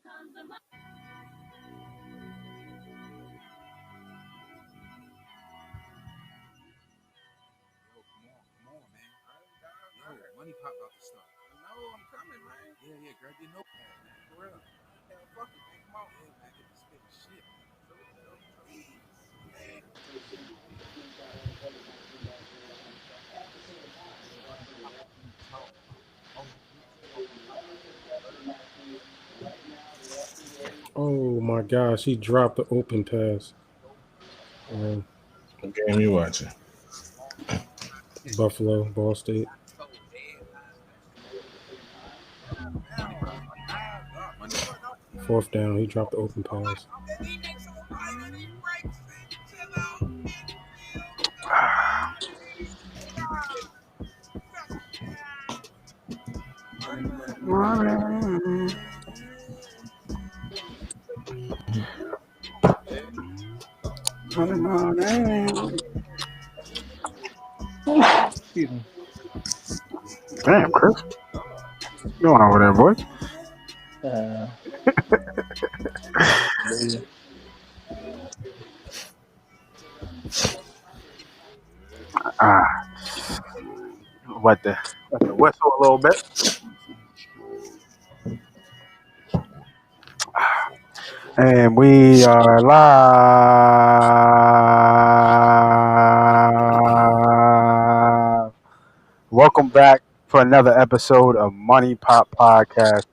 Come on, man. Yo, MoneyPot about to start. No, I'm coming, man. Yeah, grab your notepad, man. For real. Yeah, fuck it, man. Come on. Yeah, man, get this big shit. Oh my gosh, he dropped the open pass. What game you watching? Buffalo, Ball State. Fourth down, he dropped the open pass. Excuse me. Damn, Chris. What's going on over there, boy? What the whistle a little bit. And we are live. Welcome back for another episode of MoneyPot Podcast,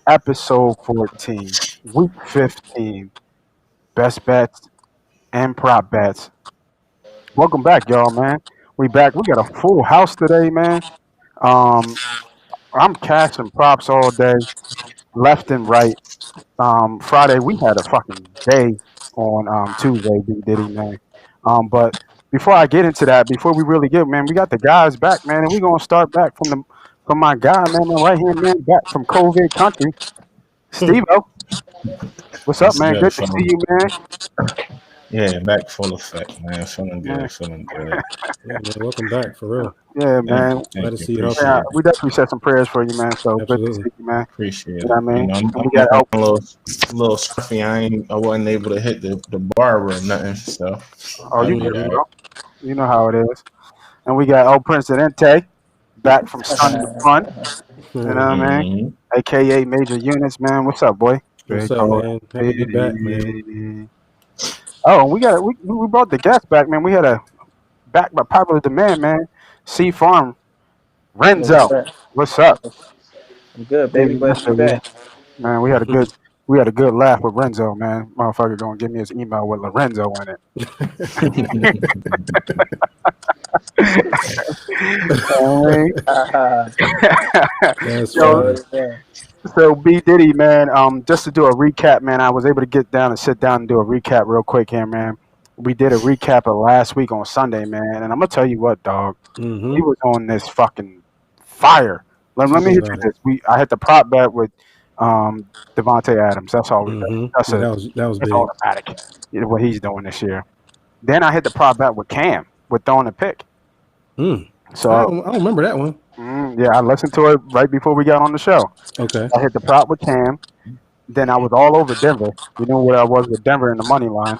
episode 14, week 15, best bets and prop bets. Welcome back, y'all, man. We back. We got a full house today, man. I'm cashing props all day, left and right. Friday we had a fucking day on Tuesday, B.Diddy, man. But before I get into that, before we really get, man, we got the guys back, man, and we're gonna start back from my guy, man, my right hand man, back from COVID country, Steve-O. What's up, man? Good to see you, man. Yeah, back full effect, man. Feeling good, feeling good. Yeah, man, welcome back, for real. Yeah, man. Glad to see you. Yeah, we definitely said some prayers for you, man. So good to see you, man. Appreciate it. You know what I mean? I'm We got a little scruffy. I wasn't able to hit the barber or nothing. So you know how it is. And we got El Presidente back from Sun to Fun. You know what I mean? AKA Major Units, man. What's up, boy? What's up, man? Happy to be back, man. Oh, we brought the guests back, man. We had a back by popular demand, man. C Farm, Renzo. What's up? I'm good, baby. Glad to be back. Man, we had a good laugh with Renzo, man. Motherfucker gonna give me his email with Lorenzo in it. So B.Diddy, man, just to do a recap, man, I was able to get down and sit down and do a recap real quick here, man. We did a recap of last week on Sunday, man, and I'm gonna tell you what, dog. He was on this fucking fire. Let me hit you this. I hit the prop bet with Devontae Adams. That's all we did. That was big. Automatic. What he's doing this year. Then I hit the prop bet with Cam with throwing a pick. So I don't remember that one. Yeah, I listened to it right before we got on the show. Okay. I hit the prop with Cam. Then I was all over Denver. You know where I was with Denver in the money line.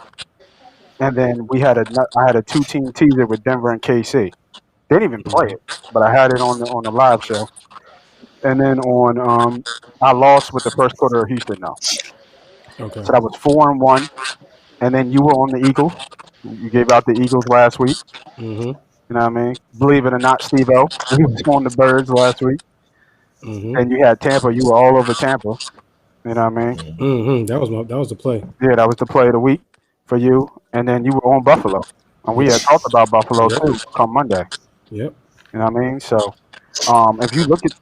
And then I had a 2-team teaser with Denver and KC. Didn't even play it, but I had it on the live show. And then I lost with the first quarter of Houston now. Okay. So that was 4-1. And then you were on the Eagles. You gave out the Eagles last week. You know what I mean? Believe it or not, Steve-O, he was on the Birds last week. And you had Tampa. You were all over Tampa. You know what I mean? That was the play. Yeah, that was the play of the week for you. And then you were on Buffalo. And we had talked about Buffalo too come Monday. Yep. You know what I mean? So if you look at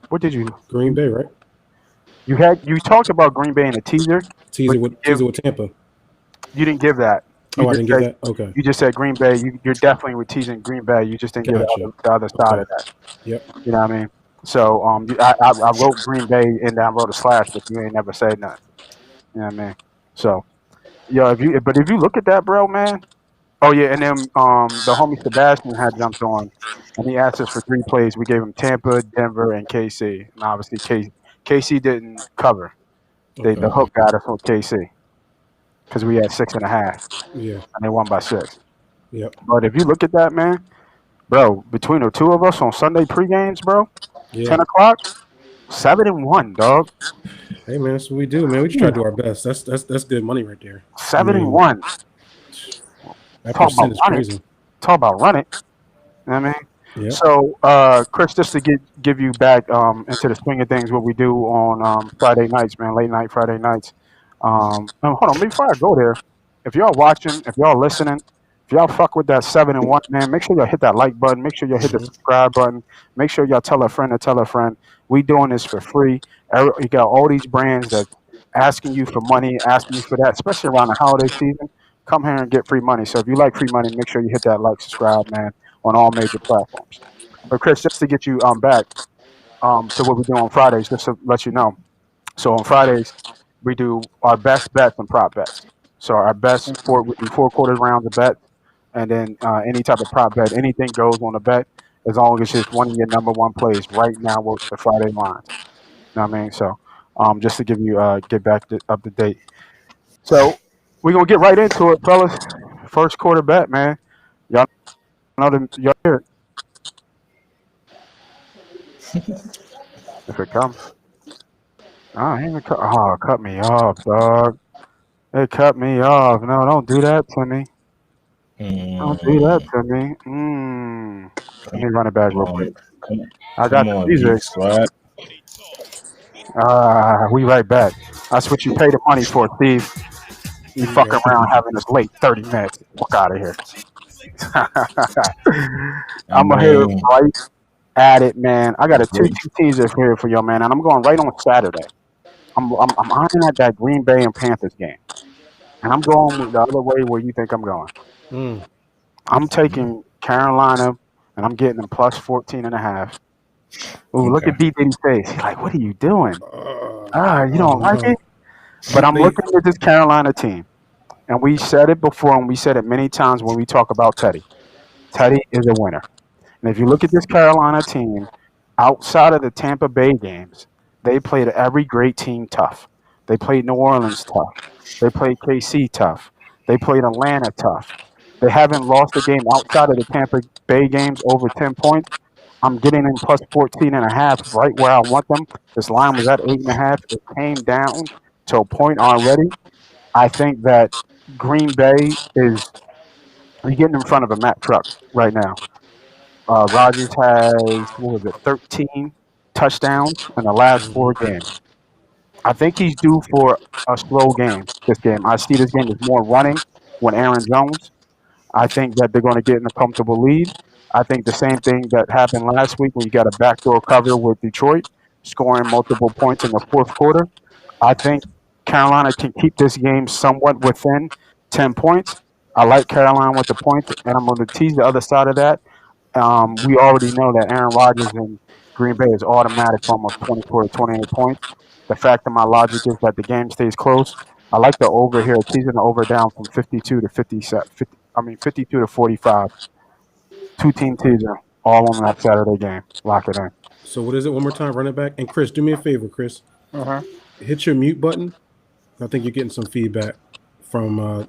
what did you Green Bay, right? You talked about Green Bay in a teaser. Teaser with Tampa. You didn't give that. I didn't give that? Okay. You just said Green Bay. You're definitely with teasing Green Bay. You just didn't give the other side of that. Yep. You know what I mean? So I wrote Green Bay and then I wrote a slash, but you ain't never said nothing. You know what I mean? So, if you look at that, bro, man. Oh yeah, and then the homie Sebastian had jumped on, and he asked us for 3 plays. We gave him Tampa, Denver, and KC. And obviously KC didn't cover. Okay. The hook got us on KC because we had 6.5, Yeah. and they won by 6. Yep. But if you look at that, man, bro, between the two of us on Sunday pre-games, bro, Yeah. 10 o'clock, 7-1, dog. Hey man, that's what we do, man. We just try to do our best. That's good money right there. 7-1. That Talk about percent is run it. crazy. Talk about run it. You know what I mean? Yeah. So, Chris, just to give you back into the swing of things, what we do on Friday nights, man, late night Friday nights. Hold on, before I go there, if y'all watching, if y'all listening, if y'all fuck with that 7-1, man, make sure y'all hit that like button. Make sure y'all hit the subscribe button. Make sure y'all tell a friend to tell a friend. We doing this for free. You got all these brands that asking you for money, asking you for that, especially around the holiday season. Come here and get free money. So if you like free money, make sure you hit that like, subscribe, man, on all major platforms. But Chris, just to get you back to what we do on Fridays, just to let you know. So on Fridays, we do our best bets and prop bets. So our best we do 4 quarters rounds of bet, and then any type of prop bet, anything goes on a bet as long as it's one of your number one plays right now with the Friday lines. You know what I mean? So just to give you get back up to date. So we're gonna get right into it, fellas. First quarter bet, man. Y'all know y'all hear it. If it comes. Oh, he even cut me off, dog. It cut me off. No, don't do that to me. Don't do that to me. Let me run it back real quick. I got the music. Swag. We right back. That's what you pay the money for, Steve. You fucking around having us late 30 minutes. Fuck out of here. I'm gonna hit it right at it, man. I got a 2-2 teaser here for y'all, man, and I'm going right on Saturday. I'm eyeing at that Green Bay and Panthers game, and I'm going with the other way where you think I'm going. I'm taking Carolina, and I'm getting them plus 14.5. Ooh, look at B.Diddy's face. He's like, what are you doing? You don't like it? But I'm looking at this Carolina team, and we said it before, and we said it many times when we talk about Teddy. Teddy is a winner. And if you look at this Carolina team, outside of the Tampa Bay games, they played every great team tough. They played New Orleans tough. They played KC tough. They played Atlanta tough. They haven't lost a game outside of the Tampa Bay games over 10 points. I'm getting them plus 14.5 right where I want them. This line was at 8.5. It came down to a point already. I think that Green Bay is getting in front of a Mack truck right now. Rodgers has, 13 touchdowns in the last 4 games. I think he's due for a slow game this game. I see this game as more running when Aaron Jones. I think that they're going to get in a comfortable lead. I think the same thing that happened last week when you got a backdoor cover with Detroit, scoring multiple points in the fourth quarter. I think Carolina can keep this game somewhat within 10 points. I like Carolina with the points, and I'm going to tease the other side of that. We already know that Aaron Rodgers in Green Bay is automatic for almost 24 to 28 points. The fact of my logic is that the game stays close. I like the over here, teasing the over down from 52 to 52 to 45. 2-team teaser, all on that Saturday game. Lock it in. So what is it? One more time, run it back. And Chris, do me a favor, Chris. Hit your mute button. I think you're getting some feedback from.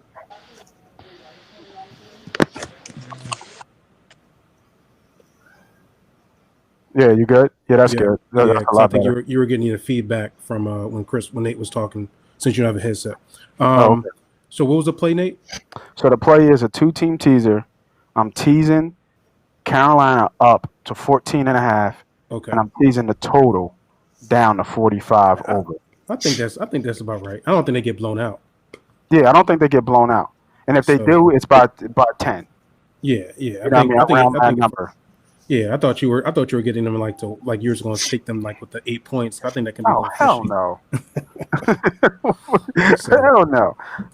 Yeah, you good? Yeah, that's good. That's a lot I think better. you were getting the feedback from when Nate was talking, since you don't have a headset. Okay. So what was the play, Nate? So the play is a 2-team teaser. I'm teasing Carolina up to 14.5. Okay. And I'm teasing the total down to 45 over. I think that's about right. I don't think they get blown out. Yeah, I don't think they get blown out. And if they do, it's by 10. Yeah. You know around that number. Yeah, I thought you were getting them like you were going to take them like with the 8 points. I think that can be. Oh hell no!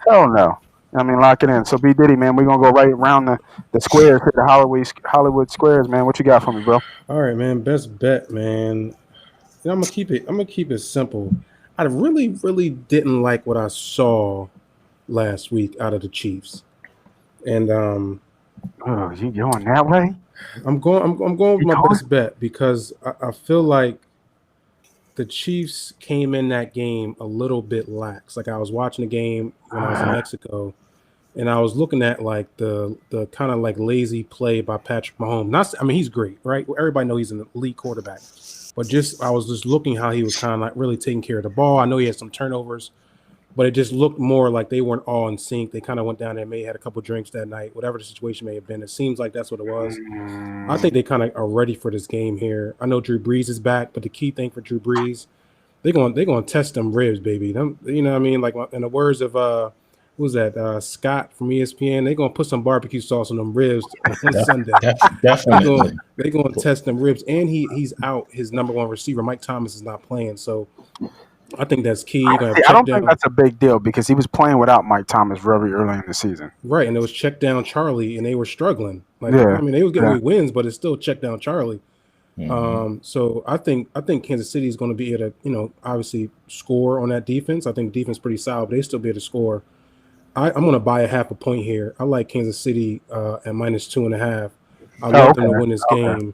Hell no! I mean, lock it in. So B.Diddy, man, we're gonna go right around the squares, hit the Hollywood squares, man. What you got for me, bro? All right, man. Best bet, man. I'm gonna keep it simple. I really, really didn't like what I saw last week out of the Chiefs, and you going that way? I'm going with my best bet because I feel like the Chiefs came in that game a little bit lax. Like I was watching the game when I was in Mexico, and I was looking at like the kind of like lazy play by Patrick Mahomes. I mean, he's great, right? Everybody knows he's an elite quarterback, but I was just looking how he was kind of like really taking care of the ball. I know he had some turnovers, but it just looked more like they weren't all in sync. They kind of went down there, may have had a couple drinks that night, whatever the situation may have been. It seems like that's what it was. I think they kind of are ready for this game here. I know Drew Brees is back, but the key thing for Drew Brees, they're going to test them ribs, baby. Them, you know what I mean? Like in the words of who's that? Scott from ESPN. They're going to put some barbecue sauce on them ribs on Sunday. Definitely. They're going to test them ribs, and he's out. His number one receiver, Mike Thomas, is not playing, so I think that's key. I don't think that's a big deal because he was playing without Mike Thomas very early in the season. Right, and it was check down Charlie, and they were struggling. Like, I mean, they were getting wins, but it's still check down Charlie. So I think Kansas City is going to be able to, obviously score on that defense. I think the defense is pretty solid, but they still be able to score. I'm going to buy a half a point here. I like Kansas City at -2.5. I love them to win this game.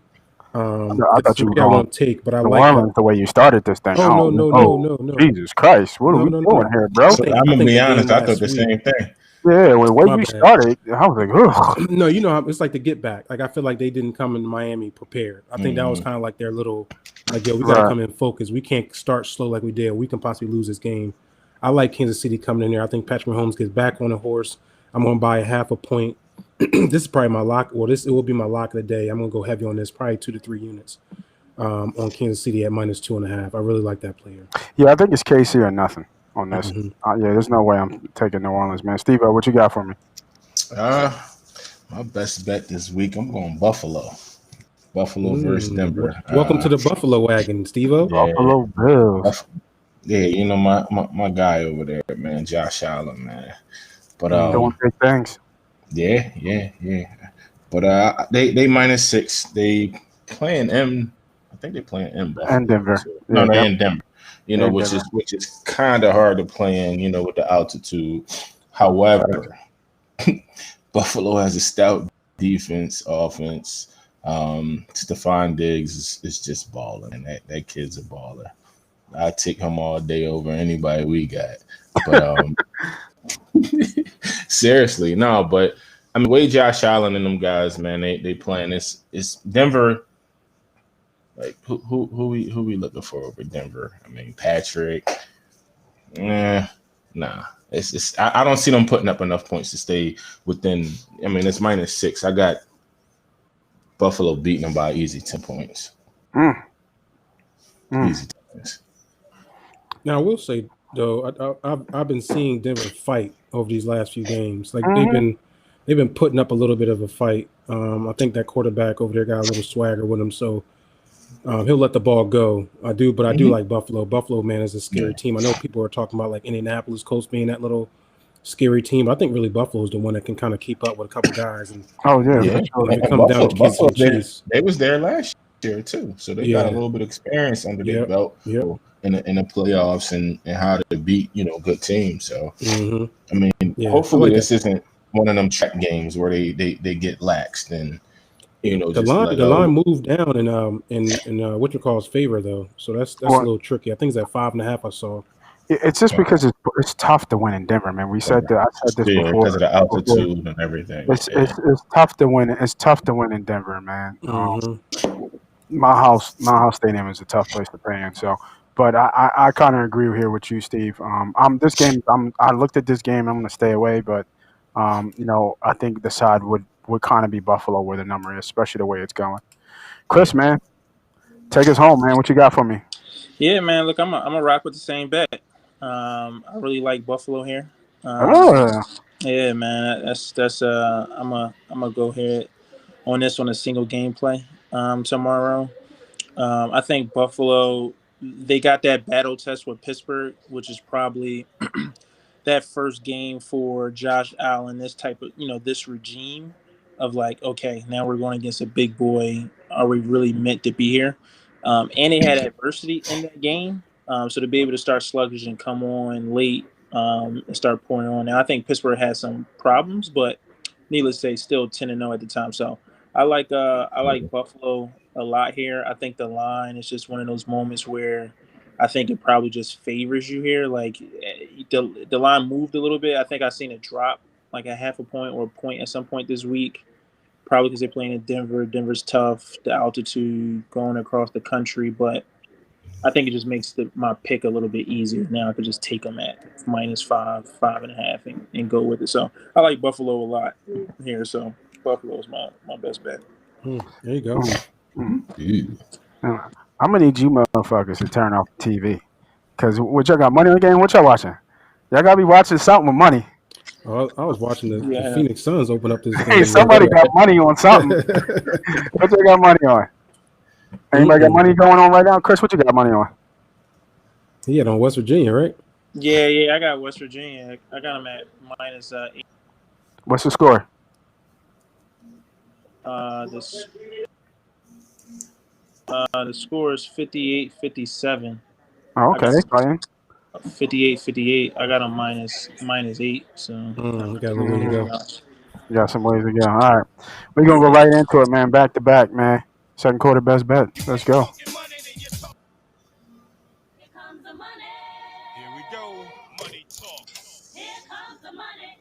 I thought you were going to take, but I New like Orleans the way you started this thing. Oh, no. Jesus Christ. What are we doing here, bro? I'm going to be honest. I thought the same thing. Yeah, when the way you started, I was like, ugh. No, it's like the get back. Like, I feel like they didn't come into Miami prepared. I think that was kind of like their little, like, yo, we got to come in focused. We can't start slow like we did. We can possibly lose this game. I like Kansas City coming in there. I think Patrick Mahomes gets back on the horse. I'm going to buy a half a point. This is probably my lock. Well, it will be my lock of the day. I'm going to go heavy on this, probably 2 to 3 units on Kansas City at -2.5. I really like that player. Yeah, I think it's KC or nothing on this. There's no way I'm taking New Orleans, man. Steve, what you got for me? My best bet this week, I'm going Buffalo. Buffalo versus Denver. Welcome to the Buffalo wagon, Steve-O. Yeah. Buffalo Bills. Yeah, my guy over there, man, Josh Allen, man. But doing big things. Yeah. But they -6. They playing M. I think they playing M. Buffalo. And Denver. So, no, they're in Denver. Which is kind of hard to play in, with the altitude. However, Buffalo has a stout defense, offense. Stephon Diggs is just balling, and that kid's a baller. I take him all day over anybody we got. But seriously, no. But I mean, way Josh Allen and them guys, man, they playing. It's Denver. Like who we looking for over Denver? I mean, Patrick. Nah. I don't see them putting up enough points to stay within. I mean, it's -6. I got Buffalo beating them by easy 10 points. Easy 10 points. Now I will say though, I've been seeing Denver fight over these last few games. Like they've been putting up a little bit of a fight. I think that quarterback over there got a little swagger with him, so he'll let the ball go. I do like Buffalo. Buffalo, man, is a scary team. I know people are talking about like Indianapolis Colts being that little scary team. I think really Buffalo is the one that can kind of keep up with a couple guys. And it comes down to Kansas City Chiefs. They was there last year too, so they got a little bit of experience under their belt in the playoffs and how to beat good teams. So I mean, hopefully this isn't one of them track games where they get laxed and. The line moved down in what you call his favor though, so that's a little tricky. I think it's at 5.5. I saw. It's just because it's tough to win in Denver, man. I said this before because of the altitude and everything. It's tough to win. It's tough to win in Denver, man. My house stadium is a tough place to play in. So, but I kind of agree here with you, Steve. I looked at this game. I'm going to stay away, but I think the side would kind of be Buffalo where the number is, especially the way it's going. Chris, man, take us home, man. What you got for me? Yeah, man. Look, I'm a rock with the same bet. I really like Buffalo here. Yeah, man. That's I'm a go ahead on this on a single gameplay tomorrow. I think Buffalo, they got that battle test with Pittsburgh, which is probably that first game for Josh Allen, this type of this regime of like, okay, now we're going against a big boy. Are we really meant to be here? And they had adversity in that game. So to be able to start sluggish and come on late and start pouring on. Now, I think Pittsburgh had some problems, but needless to say, still 10-0 at the time. So I like Buffalo a lot here. I think the line is just one of those moments where I think it probably just favors you here. Like the line moved a little bit. I think I seen it drop like a half a point or a point at some point this week. Probably because they're playing in Denver. Denver's tough, the altitude going across the country, but I think it just makes my pick a little bit easier. Now I could just take them at -5, 5.5, and go with it. So I like Buffalo a lot here. So Buffalo is my best bet. There you go. I'm gonna need you motherfuckers to turn off the TV, cause what y'all got money on the game? What y'all watching? Y'all gotta be watching something with money. I was watching the Phoenix Suns open up this game. Hey, somebody got money on something. What you got money on? Anybody got money going on right now? Chris, what you got money on? He had on West Virginia, right? Yeah, I got West Virginia. I got them at -8. What's the score? The score is 58-57. Oh, okay, fine. 58-58. I got them -8. So we got a little way to go. You got some ways to go. All right, we're gonna go right into it, man. Back to back, man. Second quarter best bet. Let's go. Here we go. Money talk. Here comes the money.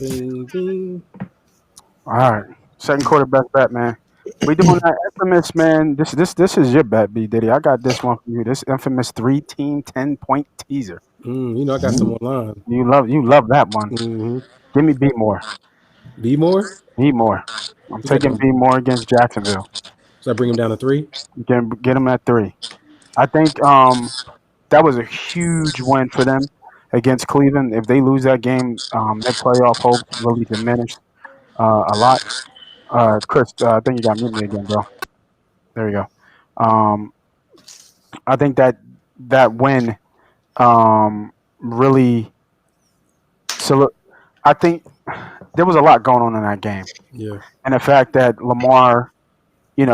Ding, ding. All right, second quarter best bet, man. We doing that infamous, man. This is your bet, B.Diddy. I got this one for you. This infamous 3-team 10-point teaser. You know I got some online. You love that one. Mm-hmm. Give me B more. B more? B more. I'm taking B more against Jacksonville. So I bring him down to 3? Get him at 3. I think that was a huge win for them against Cleveland. If they lose that game, their playoff hopes really diminished a lot. Chris, I think you got me again, bro. There you go. I think that win really. So I think there was a lot going on in that game. Yeah. And the fact that Lamar, they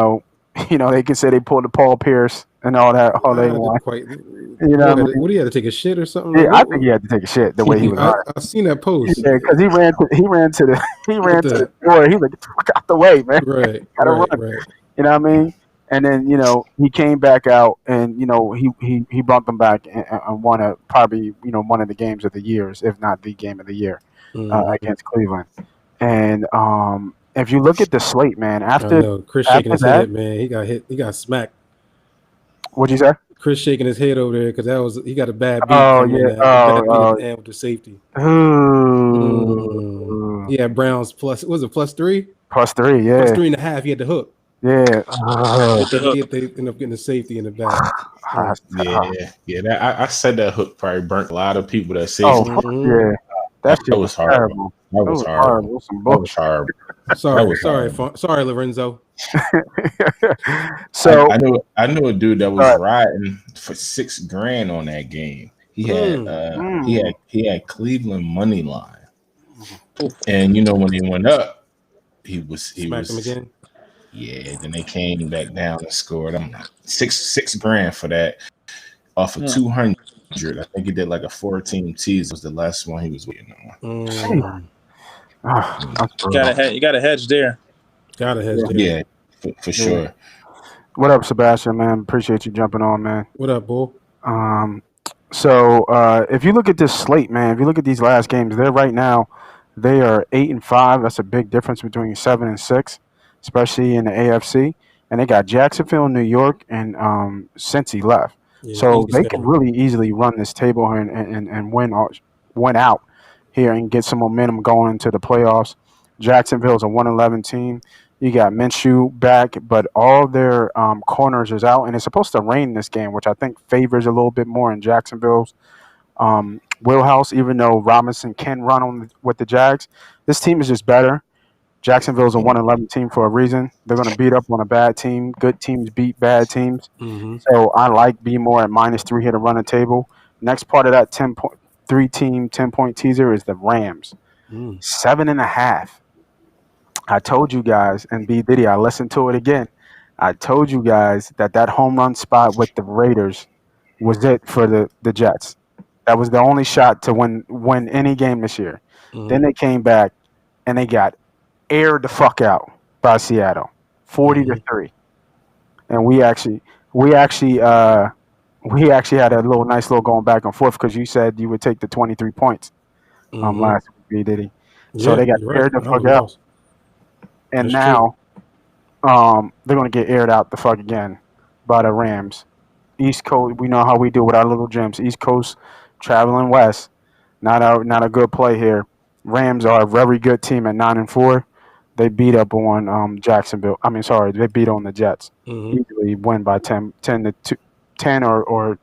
can say they pulled the Paul Pierce and all that, all they want. What he had to take a shit or something? Yeah, I think he had to take a shit the way he was. I've seen that post. Yeah, because he ran to the door. He was like, "Get the fuck out the way, man!" Right. Gotta run. Right. You know what I mean? And then he came back out and he brought them back and won probably one of the games of the years, if not the game of the year, against Cleveland. And if you look at the slate, man, after Chris shaking his head, man, he got hit. He got smacked. What'd you say? Chris shaking his head over there because he got a bad beat. And with the safety. Yeah, Browns plus. Was it +3? +3, yeah. +3.5. He had the hook. Yeah. They end up getting the safety in the back. Yeah. I said that hook probably burnt a lot of people. That safety. Yeah. That was horrible. That was horrible. That was horrible. Sorry, Lorenzo. So I knew a dude that was riding for $6,000 on that game. He had Cleveland money line, and when he went up, he smacked him again. Yeah, then they came back down and scored. I'm like $6,000 for that off of 200. I think he did like a 4-team tease. Was the last one he was waiting on. You got a hedge there. Got a hedge there. Yeah, for sure. What up, Sebastian, man? Appreciate you jumping on, man. What up, Bull? So if you look at this slate, man, if you look at these last games, they are 8-5. That's a big difference between 7 and 6, especially in the AFC. And they got Jacksonville, New York, and Cincy left. Yeah, so they can really easily run this table and win out here and get some momentum going into the playoffs. Jacksonville's a 1-11 team. You got Minshew back, but all their corners is out, and it's supposed to rain this game, which I think favors a little bit more in Jacksonville's wheelhouse, even though Robinson can run with the Jags. This team is just better. Jacksonville's a 1-11 team for a reason. They're going to beat up on a bad team. Good teams beat bad teams. Mm-hmm. So I like B more at -3 here to run a table. Next part of that 3-team 10-point teaser is the Rams. 7.5. I told you guys, and B.Diddy, I listened to it again. I told you guys that home run spot with the Raiders was it for the Jets. That was the only shot to win any game this year. Mm-hmm. Then they came back and they got aired the fuck out by Seattle, 40-3. and we actually had a little nice little going back and forth because you said you would take the 23 points last week, B.Diddy. So Yeah, they got you're aired the right. I fuck was out, lost. and That's now they're gonna get aired out the fuck again by the Rams. East Coast, we know how we do with our little gyms. East Coast traveling west, not a good play here. Rams are a very good team at 9-4. They beat up on Jacksonville. I mean, sorry, they beat on the Jets. Easily win by 10 to 2, 10 or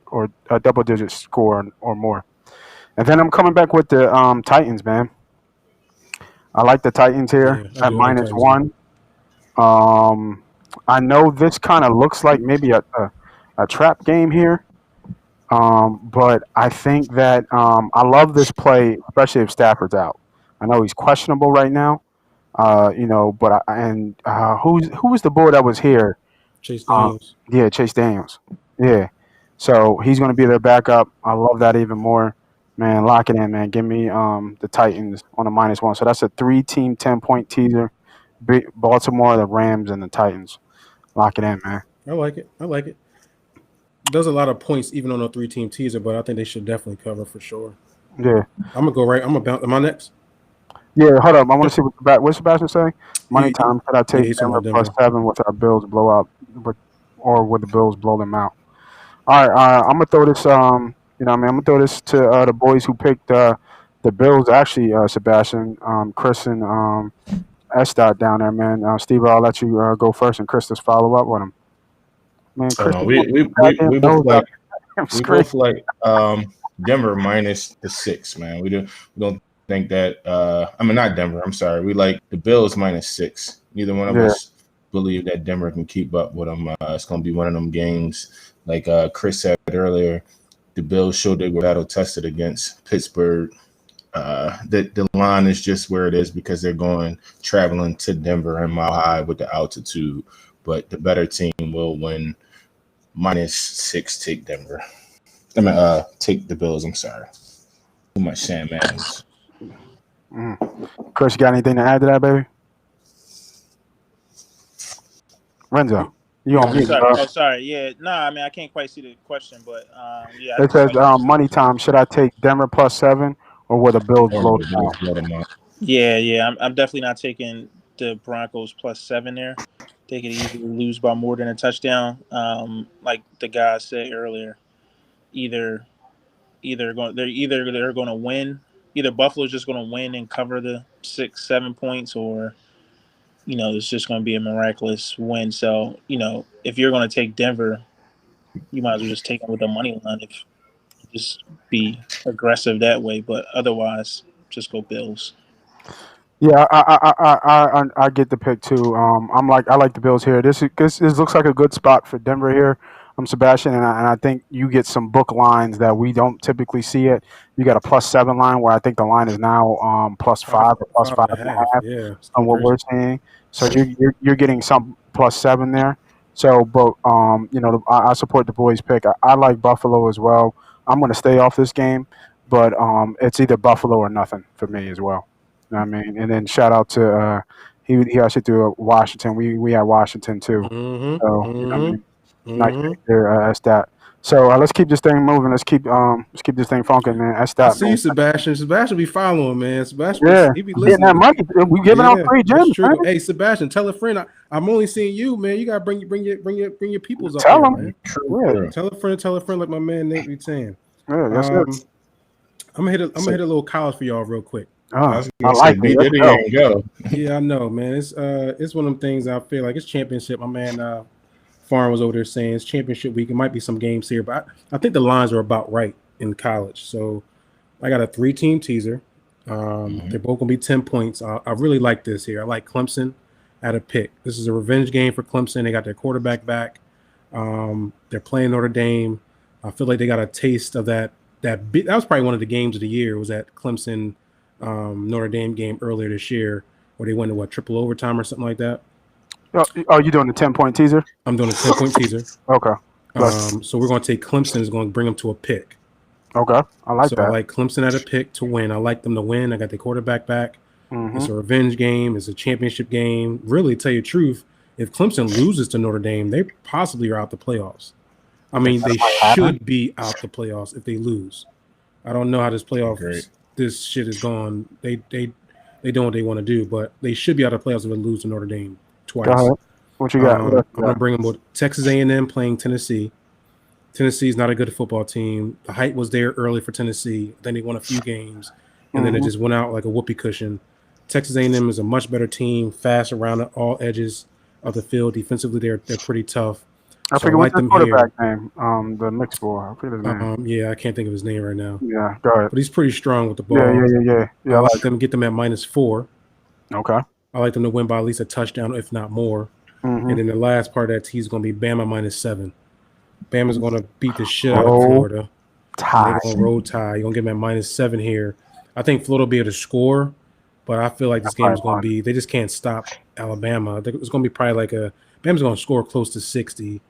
a double digit score or more. And then I'm coming back with the Titans, man. I like the Titans here Yeah, I at do like the Titans, -1. I know this kind of looks like maybe a trap game here. But I think that I love this play, especially if Stafford's out. I know he's questionable right now. But who was the boy that was here? Chase Daniels. Yeah, Chase Daniels. Yeah, so he's going to be their backup. I love that even more, man. Lock it in, man. Give me the Titans on a -1. So that's a 3-team 10-point teaser. Baltimore, the Rams, and the Titans. Lock it in, man. I like it. There's a lot of points even on a 3-team teaser, but I think they should definitely cover for sure. Yeah. I'm gonna go right. I'm gonna bounce. Am I next? Yeah, hold up. I want to see what's Sebastian say. Money time. Should I take he's Denver talking about +7 with our Bills blow out, or would the Bills blow them out? All right, I'm gonna throw this. I'm gonna throw this to the boys who picked the Bills. Actually, Sebastian, Chris, and S.Dot down there, man. Steve, I'll let you go first, and Chris just follow up with him. Man, Chris, we both like Denver -6, man. We don't think that. Not Denver. I'm sorry. We like the Bills -6. Neither one of us believe that Denver can keep up with them. It's going to be one of them games, like Chris said earlier. The Bills showed they were battle tested against Pittsburgh. The line is just where it is because they're traveling to Denver and Mile High with the altitude. But the better team will win. -6, take Denver. Take the Bills. I'm sorry. Too much Sam Adams. Chris, you got anything to add to that, baby? Renzo, you on mute? Sorry. Yeah, I can't quite see the question, but yeah. It says money time. Should I take Denver +7 or will the Bills blow them out? Yeah. I'm definitely not taking the Broncos +7 there. They could easily lose by more than a touchdown. Like the guy said earlier, they're going to win. Either Buffalo's just going to win and cover the 6-7 points, or it's just going to be a miraculous win. So if you're going to take Denver, you might as well just take them with the money line. Just be aggressive that way, but otherwise, just go Bills. Yeah, I get the pick too. I like the Bills here. This looks like a good spot for Denver here. I'm Sebastian, and I think you get some book lines that we don't typically see it. You got a +7 line where I think the line is now +5 or +5.5. Yeah, on what we're seeing. So you're getting some +7 there. So, but I support the boys' pick. I like Buffalo as well. I'm going to stay off this game, but it's either Buffalo or nothing for me as well. You know what I mean? And then shout out to he actually threw Washington. We had Washington too. So you know what I mean? Nice pick there, S.Dot. So let's keep this thing moving. Let's keep this thing funking, man. S.Dot. I see Sebastian. Sebastian be following, man. Sebastian, he be listening. Getting that money. We giving out free gyms, man. Hey, Sebastian, tell a friend. I'm only seeing you, man. You gotta bring your peoples up. Tell there, them. Man. Yeah. Tell a friend, like my man Nate be saying. Yeah, that's it. I'm gonna hit a little college for y'all real quick. I like it. Go. Yeah, I know, man. It's one of them things I feel like it's championship. My man Farn was over there saying it's championship week. It might be some games here, but I think the lines are about right in college. So I got a 3-team teaser. They're both gonna be 10 points. I really like this here. I like Clemson at a pick. This is a revenge game for Clemson. They got their quarterback back. They're playing Notre Dame. I feel like they got a taste of that. That was probably one of the games of the year. Was that Clemson Notre Dame game earlier this year where they went to triple overtime or something like that. Oh, you doing the 10-point teaser? I'm doing a 10-point teaser. Okay. So we're going to take Clemson is going to bring them to a pick. Okay, I like that. I like Clemson at a pick to win. I like them to win. I got the quarterback back. It's a revenge game. It's a championship game. Really, to tell you the truth, if Clemson loses to Notre Dame, they possibly are out the playoffs. I mean, they should be out the playoffs if they lose. I don't know how this shit is going. They doing what they want to do, but they should be out of the playoffs if they lose to Notre Dame twice. Go ahead. What you got? I'm gonna bring them with Texas A&M playing Tennessee. Tennessee's not a good football team. The hype was there early for Tennessee. Then they won a few games, and then it just went out like a whoopee cushion. Texas A&M is a much better team, fast around all edges of the field. Defensively, they're pretty tough. I figure what's the quarterback name? The mixed boy. I forget his name. Yeah, I can't think of his name right now. Yeah, go ahead. But he's pretty strong with the ball. Yeah. I like them to get them at -4. Okay. I like them to win by at least a touchdown, if not more. And then the last part of that tease is going to be Bama -7. Bama's going to beat the shit out of Florida. They're going to roll tie. You're going to get them at -7 here. I think Florida will be able to score, but I feel like this game is going to be – they just can't stop Alabama. It's going to be probably like Bama's going to score close to 60,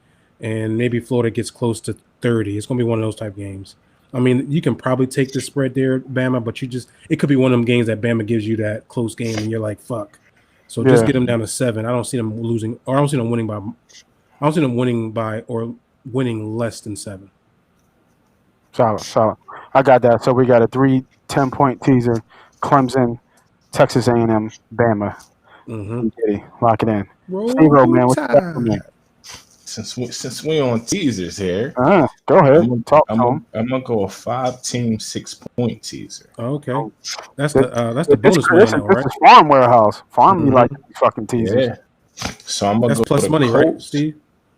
and maybe Florida gets close to 30. It's going to be one of those type games. I mean, you can probably take the spread there, Bama, but it could be one of them games that Bama gives you that close game, and you're like, fuck. So just get them down to 7. I don't see them losing, or I don't see them winning by or winning less than 7. Solid. I got that. So we got a 3 10-point teaser. Clemson, Texas A&M, Bama. Lock it in. Steve-O, man, what's that for me? Since we on teasers here, go ahead. I'm gonna go a 5-team 6-point teaser. Okay, that's the bonus money, right? This is Farm Warehouse. Farm, you like fucking teasers. Yeah. So I'm gonna go plus money, Colts. right, Steve?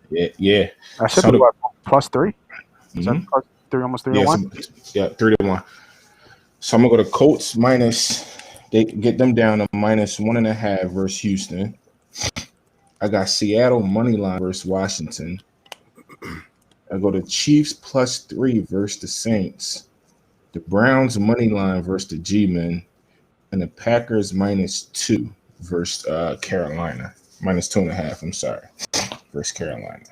Yeah. That should be what, +3. Is that +3, almost 3 to 1? Yeah, 3 to 1. So I'm gonna go to Colts minus. They get them down to -1.5 versus Houston. I got Seattle money line versus Washington. I go to Chiefs +3 versus the Saints. The Browns money line versus the G-Men. And the Packers -2 versus Carolina. -2.5, I'm sorry, versus Carolina.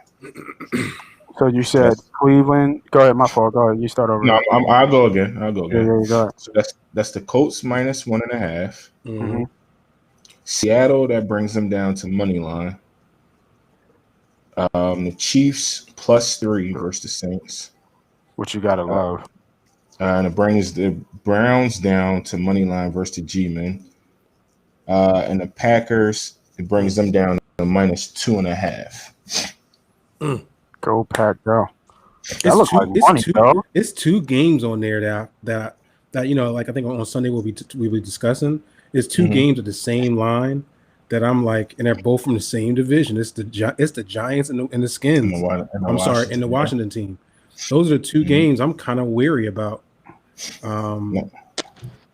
So you said Cleveland. Go ahead, my fault. Go ahead. You start over. No, I'll go again. Yeah, go ahead. So that's the Colts -1.5. Seattle, that brings them down to money line. The Chiefs +3 versus the Saints. What you gotta love. And it brings the Browns down to money line versus the G-Men. And the Packers, it brings them down to -2.5. Go Pack, go. That looks like money, bro. It's 2 games on there that you know, like I think on Sunday we'll be discussing. It's 2 games of the same line that I'm like, and they're both from the same division. It's the Giants and the Skins. And the Washington team. Those are the 2 games I'm kind of weary about,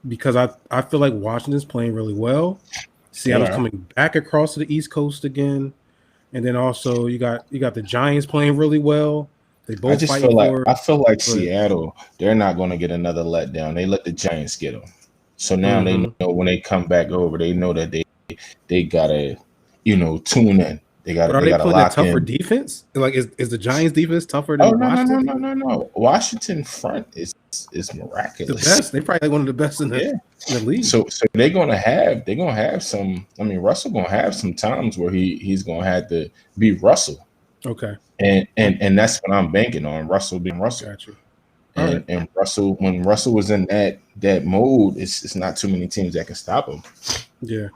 because I feel like Washington's playing really well. Seattle's coming back across to the East Coast again, and then also you got the Giants playing really well. They both I feel like Seattle, they're not going to get another letdown. They let the Giants get them. So now they know when they come back over, they know that they gotta, tune in. They gotta. But are they playing lock a tougher in. defense? Like, is the Giants defense tougher than Washington? No. Washington front is miraculous. The best. They probably one of the best in the league. So they're gonna have some. I mean, Russell gonna have some times where he's gonna have to be Russell. Okay. And that's what I'm banking on. Russell being Russell. Got you. And Russell, when Russell was in that mode, it's not too many teams that can stop him. Yeah.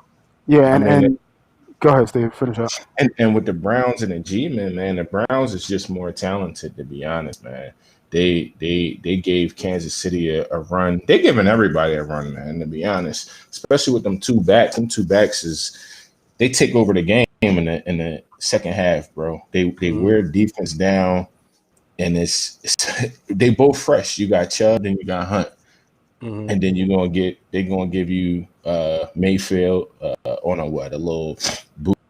Yeah, and go ahead, Steve. Finish up. And with the Browns and the G-Men, man, the Browns is just more talented, to be honest, man. They gave Kansas City a run. They're giving everybody a run, man, to be honest. Especially with them 2 backs. Them 2 backs they take over the game in the second half, bro. They wear defense down. And it's they both fresh. You got Chubb and you got Hunt, and then they're gonna give you Mayfield on a little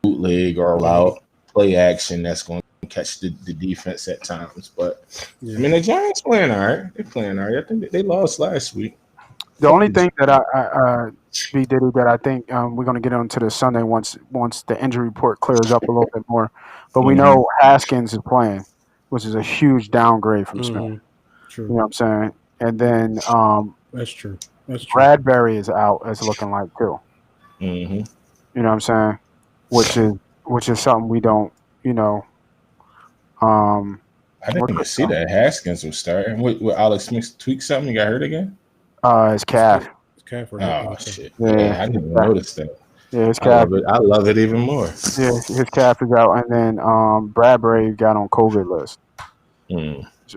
bootleg or out play action that's gonna catch the defense at times. But I mean, the Giants playing all right. They're playing all right. I think they lost last week. The only thing that I B.Diddy, that I think we're gonna get onto the Sunday once the injury report clears up a little bit more. But we know Haskins is playing, which is a huge downgrade from Smith. True. You know what I'm saying? And then that's true. Bradbury is out, as looking like too. Mm-hmm. You know what I'm saying? Which which is something we don't, you know. Um, I didn't even see that Haskins was starting. With Alex Smith tweak something? He got hurt again? His calf. His calf hurt. Oh shit! Yeah, I didn't even notice that. Yeah, his I calf. love it. I love it even more. Yeah, his calf is out, and then Bradbury got on COVID list.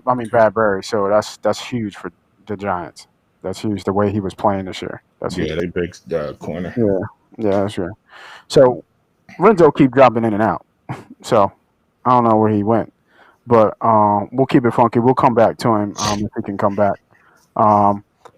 I mean Bradbury, so that's huge for the Giants. That's huge the way he was playing this year. That's huge. They big corner. Yeah, that's true. So Renzo keep dropping in and out. So I don't know where he went, but we'll keep it funky. We'll come back to him if he can come back.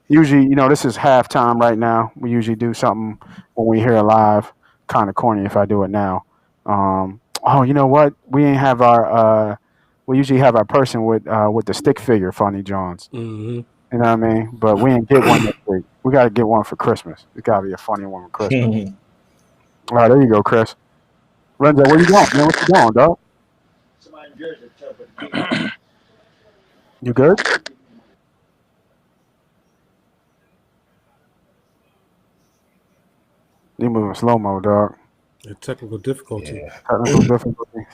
Usually, this is halftime right now. We usually do something when we hear live. Kind of corny if I do it now. You know what? We ain't have our. We usually have our person with the stick figure, Funny Jones. Mm-hmm. You know what I mean? But we ain't get one this week. We got to get one for Christmas. It's got to be a funny one for Christmas. All right, there you go, Chris. Renzo, where you going, man? What you doing, dog? You good? You moving slow mo, dog. Technical difficulty. Yeah. Technical difficulty.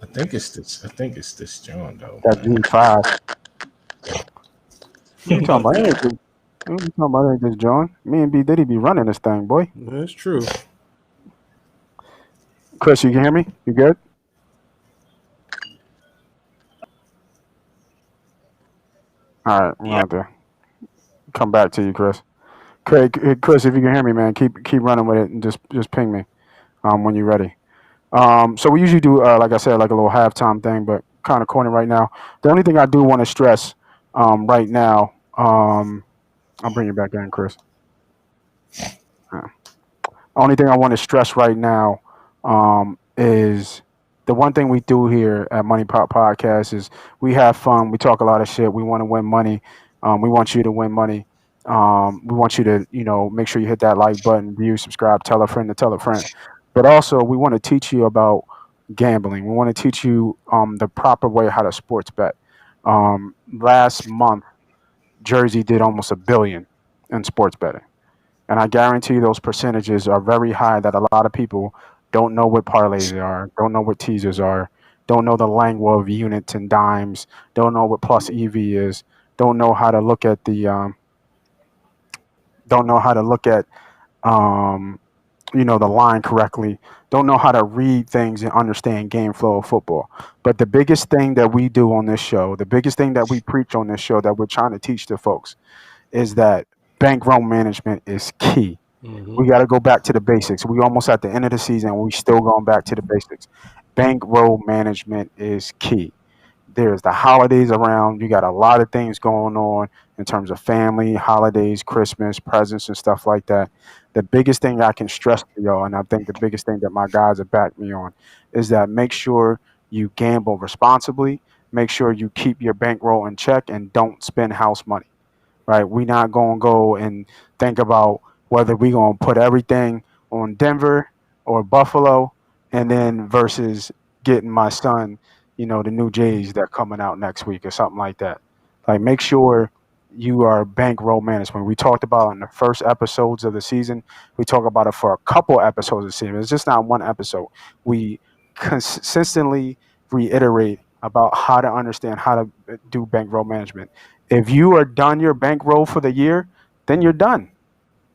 I think it's this John though. That G5. What you talking about? Ain't this John? Me and B.Diddy be running this thing, boy. That's true. Chris, you can hear me? You good? All right, we'll have to come back to you, Chris. Chris, if you can hear me, man, keep running with it and just ping me when you're ready. So we usually do, like I said, like a little halftime thing, but kind of corny right now. The only thing I do want to stress right now, I'll bring you back in, Chris. Only thing I want to stress right now is the one thing we do here at MoneyPot Podcast is we have fun. We talk a lot of shit. We want to win money. We want you to win money. We want you to, make sure you hit that like button, view, subscribe, tell a friend to tell a friend. But also, we want to teach you about gambling. We want to teach you the proper way how to sports bet. Last month, Jersey did almost $1 billion in sports betting. And I guarantee those percentages are very high that a lot of people don't know what parlays are, don't know what teasers are, don't know the lingo of units and dimes, don't know what plus EV is, don't know how to look at the the line correctly, don't know how to read things and understand game flow of football. But the biggest thing that we do on this show, the biggest thing that we preach on this show that we're trying to teach the folks is that bankroll management is key. Mm-hmm. We got to go back to the basics. We almost at the end of the season, and we still going back to the basics. Bankroll management is key. There's the holidays around. You got a lot of things going on in terms of family, holidays, Christmas, presents, and stuff like that. The biggest thing I can stress to y'all, and I think the biggest thing that my guys have backed me on, is that make sure you gamble responsibly. Make sure you keep your bankroll in check and don't spend house money. Right? We're not going to go and think about whether we're going to put everything on Denver or Buffalo and then versus getting my son, the new Jays that coming out next week or something like that. Like, make sure you are bankroll management. We talked about in the first episodes of the season. We talk about it for a couple episodes of the season. It's just not one episode. We consistently reiterate about how to understand how to do bankroll management. If you are done your bankroll for the year, then you're done.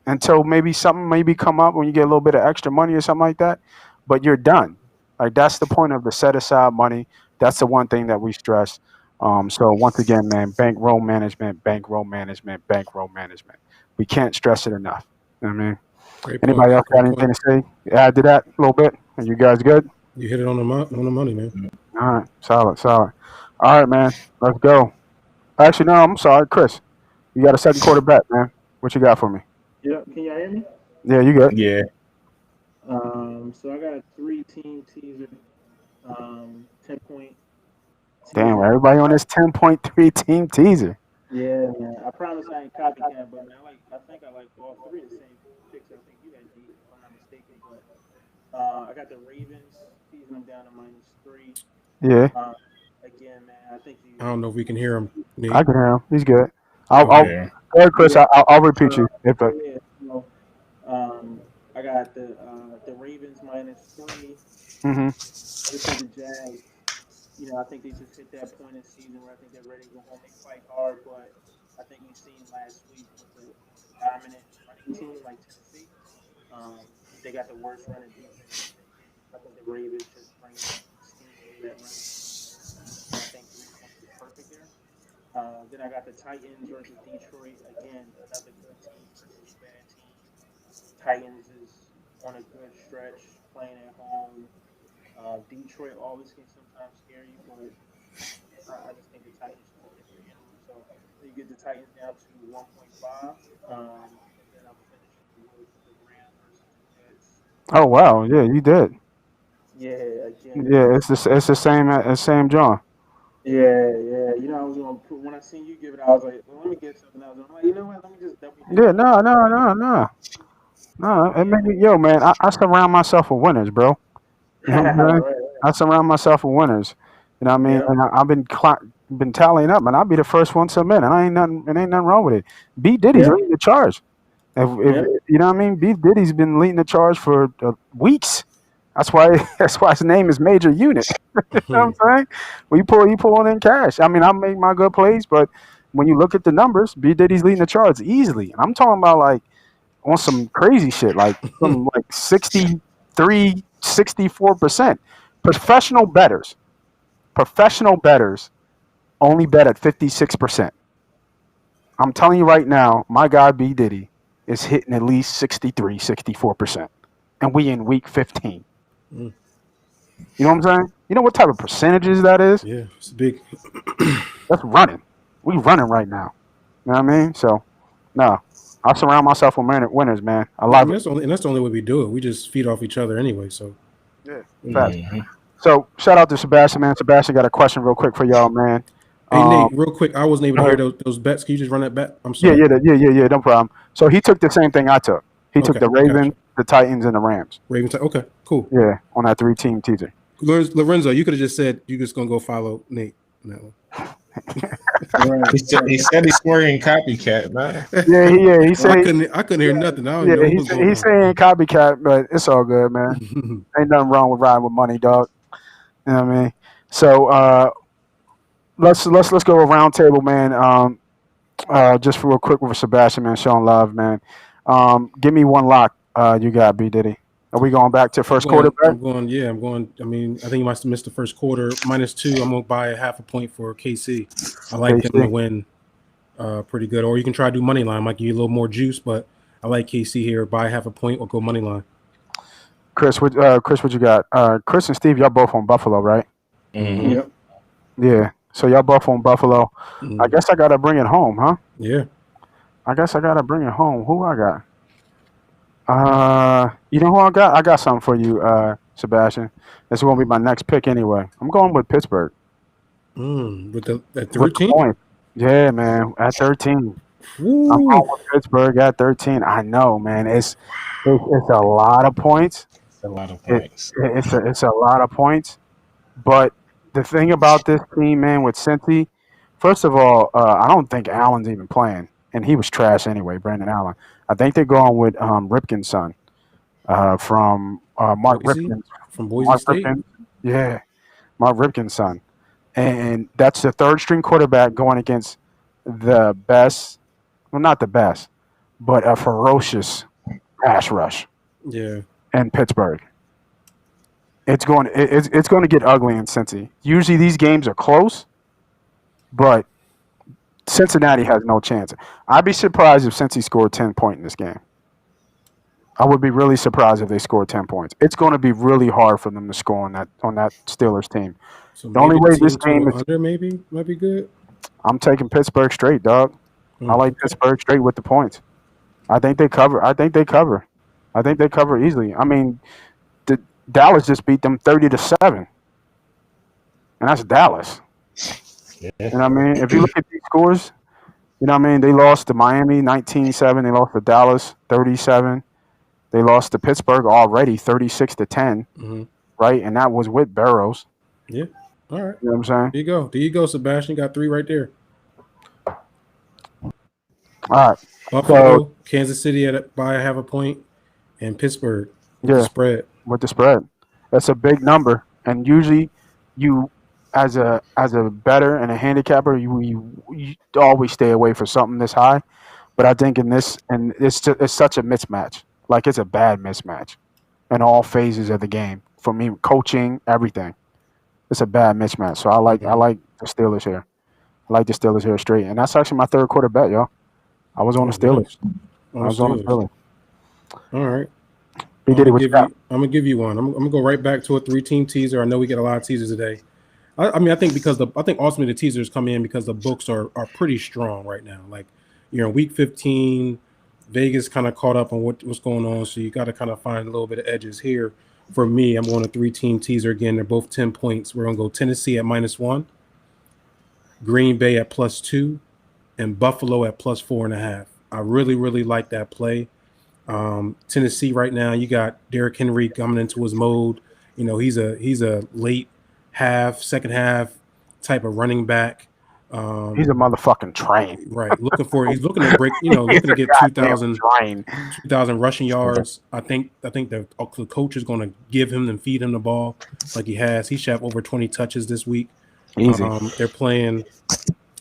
Until maybe something come up when you get a little bit of extra money or something like that, but you're done. Like, that's the point of the set aside money. That's the one thing that we stress. So once again, man, bankroll management, bankroll management, bankroll management. We can't stress it enough. You know what I mean? Anybody else got anything to say? Add to that a little bit? Are you guys good? You hit it on the money, man. All right, solid. All right, man, let's go. Actually, no, I'm sorry, Chris. You got a second quarter bet, man. What you got for me? Yeah, can y'all hear me? Yeah, you good? Yeah. So I got a 3-team teaser. 10-point. Damn, everybody on this 10.3 team teaser. Yeah, man. I promise I ain't copycat, but man, I think I like all three of the same picks. I think you had D, if I'm not mistaken. But I got the Ravens teasing them down to -3. Yeah. Again, man, I think you. I don't know if we can hear him. I can hear him. He's good. Go ahead, Chris. I'll repeat you. I got the Ravens -3. Mm-hmm. I just think the Jags, I think they just hit that point in the season where I think they're ready to go home. They fight hard, but I think we seen last week with a dominant running team like Tennessee. Um, they got the worst running defense in the game. I think the Ravens just steamroll that running team, and I think 3 points is perfect there. Then I got the Titans versus Detroit. Again, another good team versus a bad team. Titans is on a good stretch, playing at home. Detroit always can sometimes scare you, but I just think the Titans just get their animal. So you get the Titans down to 1.5. And then I'm finishing with the Rams versus the Jets. Oh wow, yeah, you did. Yeah, again, this Yeah, is it's the same John. yeah. I was gonna put when I seen you give it, I was like, well, let me get something else. I'm like, you know what? Let me just double dip Yeah, on this. no. It Yeah, made me, yo, man. I surround myself with winners, bro. You know what I'm saying? right. I surround myself with winners. You know what I mean? Yep, And I've been tallying up, and I'll be the first one to admit, and ain't nothing wrong with it. B Diddy's yep, leading the charge. If yep, you know what I mean, B Diddy's been leading the charge for weeks. That's why that's why his name is Major Unit. You know what I'm saying? He pulling in cash. I mean, I make my good plays, but when you look at the numbers, B Diddy's leading the charge easily. And I'm talking about like on some crazy shit, like some like 63, 64%. Professional betters only bet at 56%. I'm telling you right now, my guy B Diddy is hitting at least 63, 64%. And we in week 15. Mm. You know what I'm saying? You know what type of percentages that is? Yeah, it's big. That's running. We running right now. You know what I mean? So, no. I surround myself with winners, man. I Yeah, I love mean, it. that's the only way we do it. We just feed off each other anyway. So, Yeah, facts. Mm-hmm. So, shout out to Sebastian, man. Sebastian got a question real quick for y'all, man. hey Nate, real quick, I wasn't able to uh, hear those bets. Can you just run that bet? I'm yeah, sorry. yeah, no problem. So he took the same thing I took. He took Okay, the Ravens, gotcha. the Titans, and the Rams. Ravens. Okay, cool. Yeah, on that 3-team teaser. Lorenzo, you could have just said you're just gonna go follow Nate on that one. right. He said he's swearing copycat, man. He said I couldn't hear nothing. I don't yeah, know what was going he's saying copycat, but it's all good, man. on. Ain't nothing wrong with riding with money, dog. You know what I mean? So let's go a round table, man. Just for real quick with Sebastian, man, showing love, man. Give me one lock. You got B Diddy. Are we going back to first quarter? I'm going. Yeah, I'm going. I mean, I think you must have missed the first quarter. -2. I'm gonna buy a half a point for KC. I like them to win pretty good. Or you can try to do money line. Might give you a little more juice, but I like KC here. Buy half a point or go money line. Chris, what you got? Chris and Steve, y'all both on Buffalo, right? Mm-hmm. Yep. Yeah. So y'all both on Buffalo. I guess I gotta bring it home, huh? Yeah. I guess I gotta bring it home. Who I got? You know who I got? I got something for you, Sebastian. This is gonna be my next pick anyway. I'm going with Pittsburgh. With the at With 13. the point. Yeah, man. At 13. Woo. I'm going with Pittsburgh at 13. I know, man. It's a lot of points. A lot of points. It's a lot of points. But the thing about this team, man, with Cincy, first of all, I don't think Allen's even playing, and he was trash anyway. Brandon Allen. I think they're going with Ripken's son from Mark Boise? Ripken. From Boise State. Ripken, yeah, Mark Ripken's son, and that's the third string quarterback going against the best. Well, not the best, but a ferocious pass rush. Yeah. In Pittsburgh. It's going to get ugly in Cincy. Usually these games are close, but Cincinnati has no chance. I'd be surprised if Cincy scored 10 points in this game. I would be really surprised if they scored 10 points. It's going to be really hard for them to score on that Steelers team. So the only way this game is under maybe might be good. I'm taking Pittsburgh straight, dog. I like Pittsburgh straight with the points. I think they cover. I think they cover easily. I mean, Dallas just beat them 30-7, and that's Dallas. Yeah. You know what I mean? If you look at these scores, you know what I mean? They lost to Miami 19-7. They lost to Dallas 37. They lost to Pittsburgh already 36-10, right? And that was with Burrows. Yeah. All right. You know what I'm saying? There you go, Sebastian. Got 3 right there. All right. Buffalo, Kansas City by half a point, and Pittsburgh with the spread. With the spread. That's a big number, and usually, you as a bettor and a handicapper, you always stay away from something this high. But I think in this, and it's such a mismatch. Like it's a bad mismatch in all phases of the game. For me, coaching, everything. It's a bad mismatch. So I like the Steelers here. I like the Steelers here straight, and that's actually my third quarter bet, y'all. I was on the Steelers. I was on the Steelers. All right. B.Diddy, what you got? I'm gonna give you one. I'm gonna go right back to a 3-team teaser. I know we get a lot of teasers today. I think ultimately the teasers come in because the books are pretty strong right now. Like you're in week 15, Vegas kind of caught up on what's going on, so you got to kind of find a little bit of edges here. For me, I'm going a 3-team teaser again. They're both 10 points. We're gonna go Tennessee at -1, Green Bay at +2, and Buffalo at +4.5. I really, really like that play. Tennessee right now, you got Derrick Henry coming into his mode. You know, he's a late second half type of running back. He's a motherfucking train. Right. He's looking to break, looking to get 2,000 rushing yards. I think the coach is going to give him and feed him the ball like he has. He should have over 20 touches this week. Easy. They're playing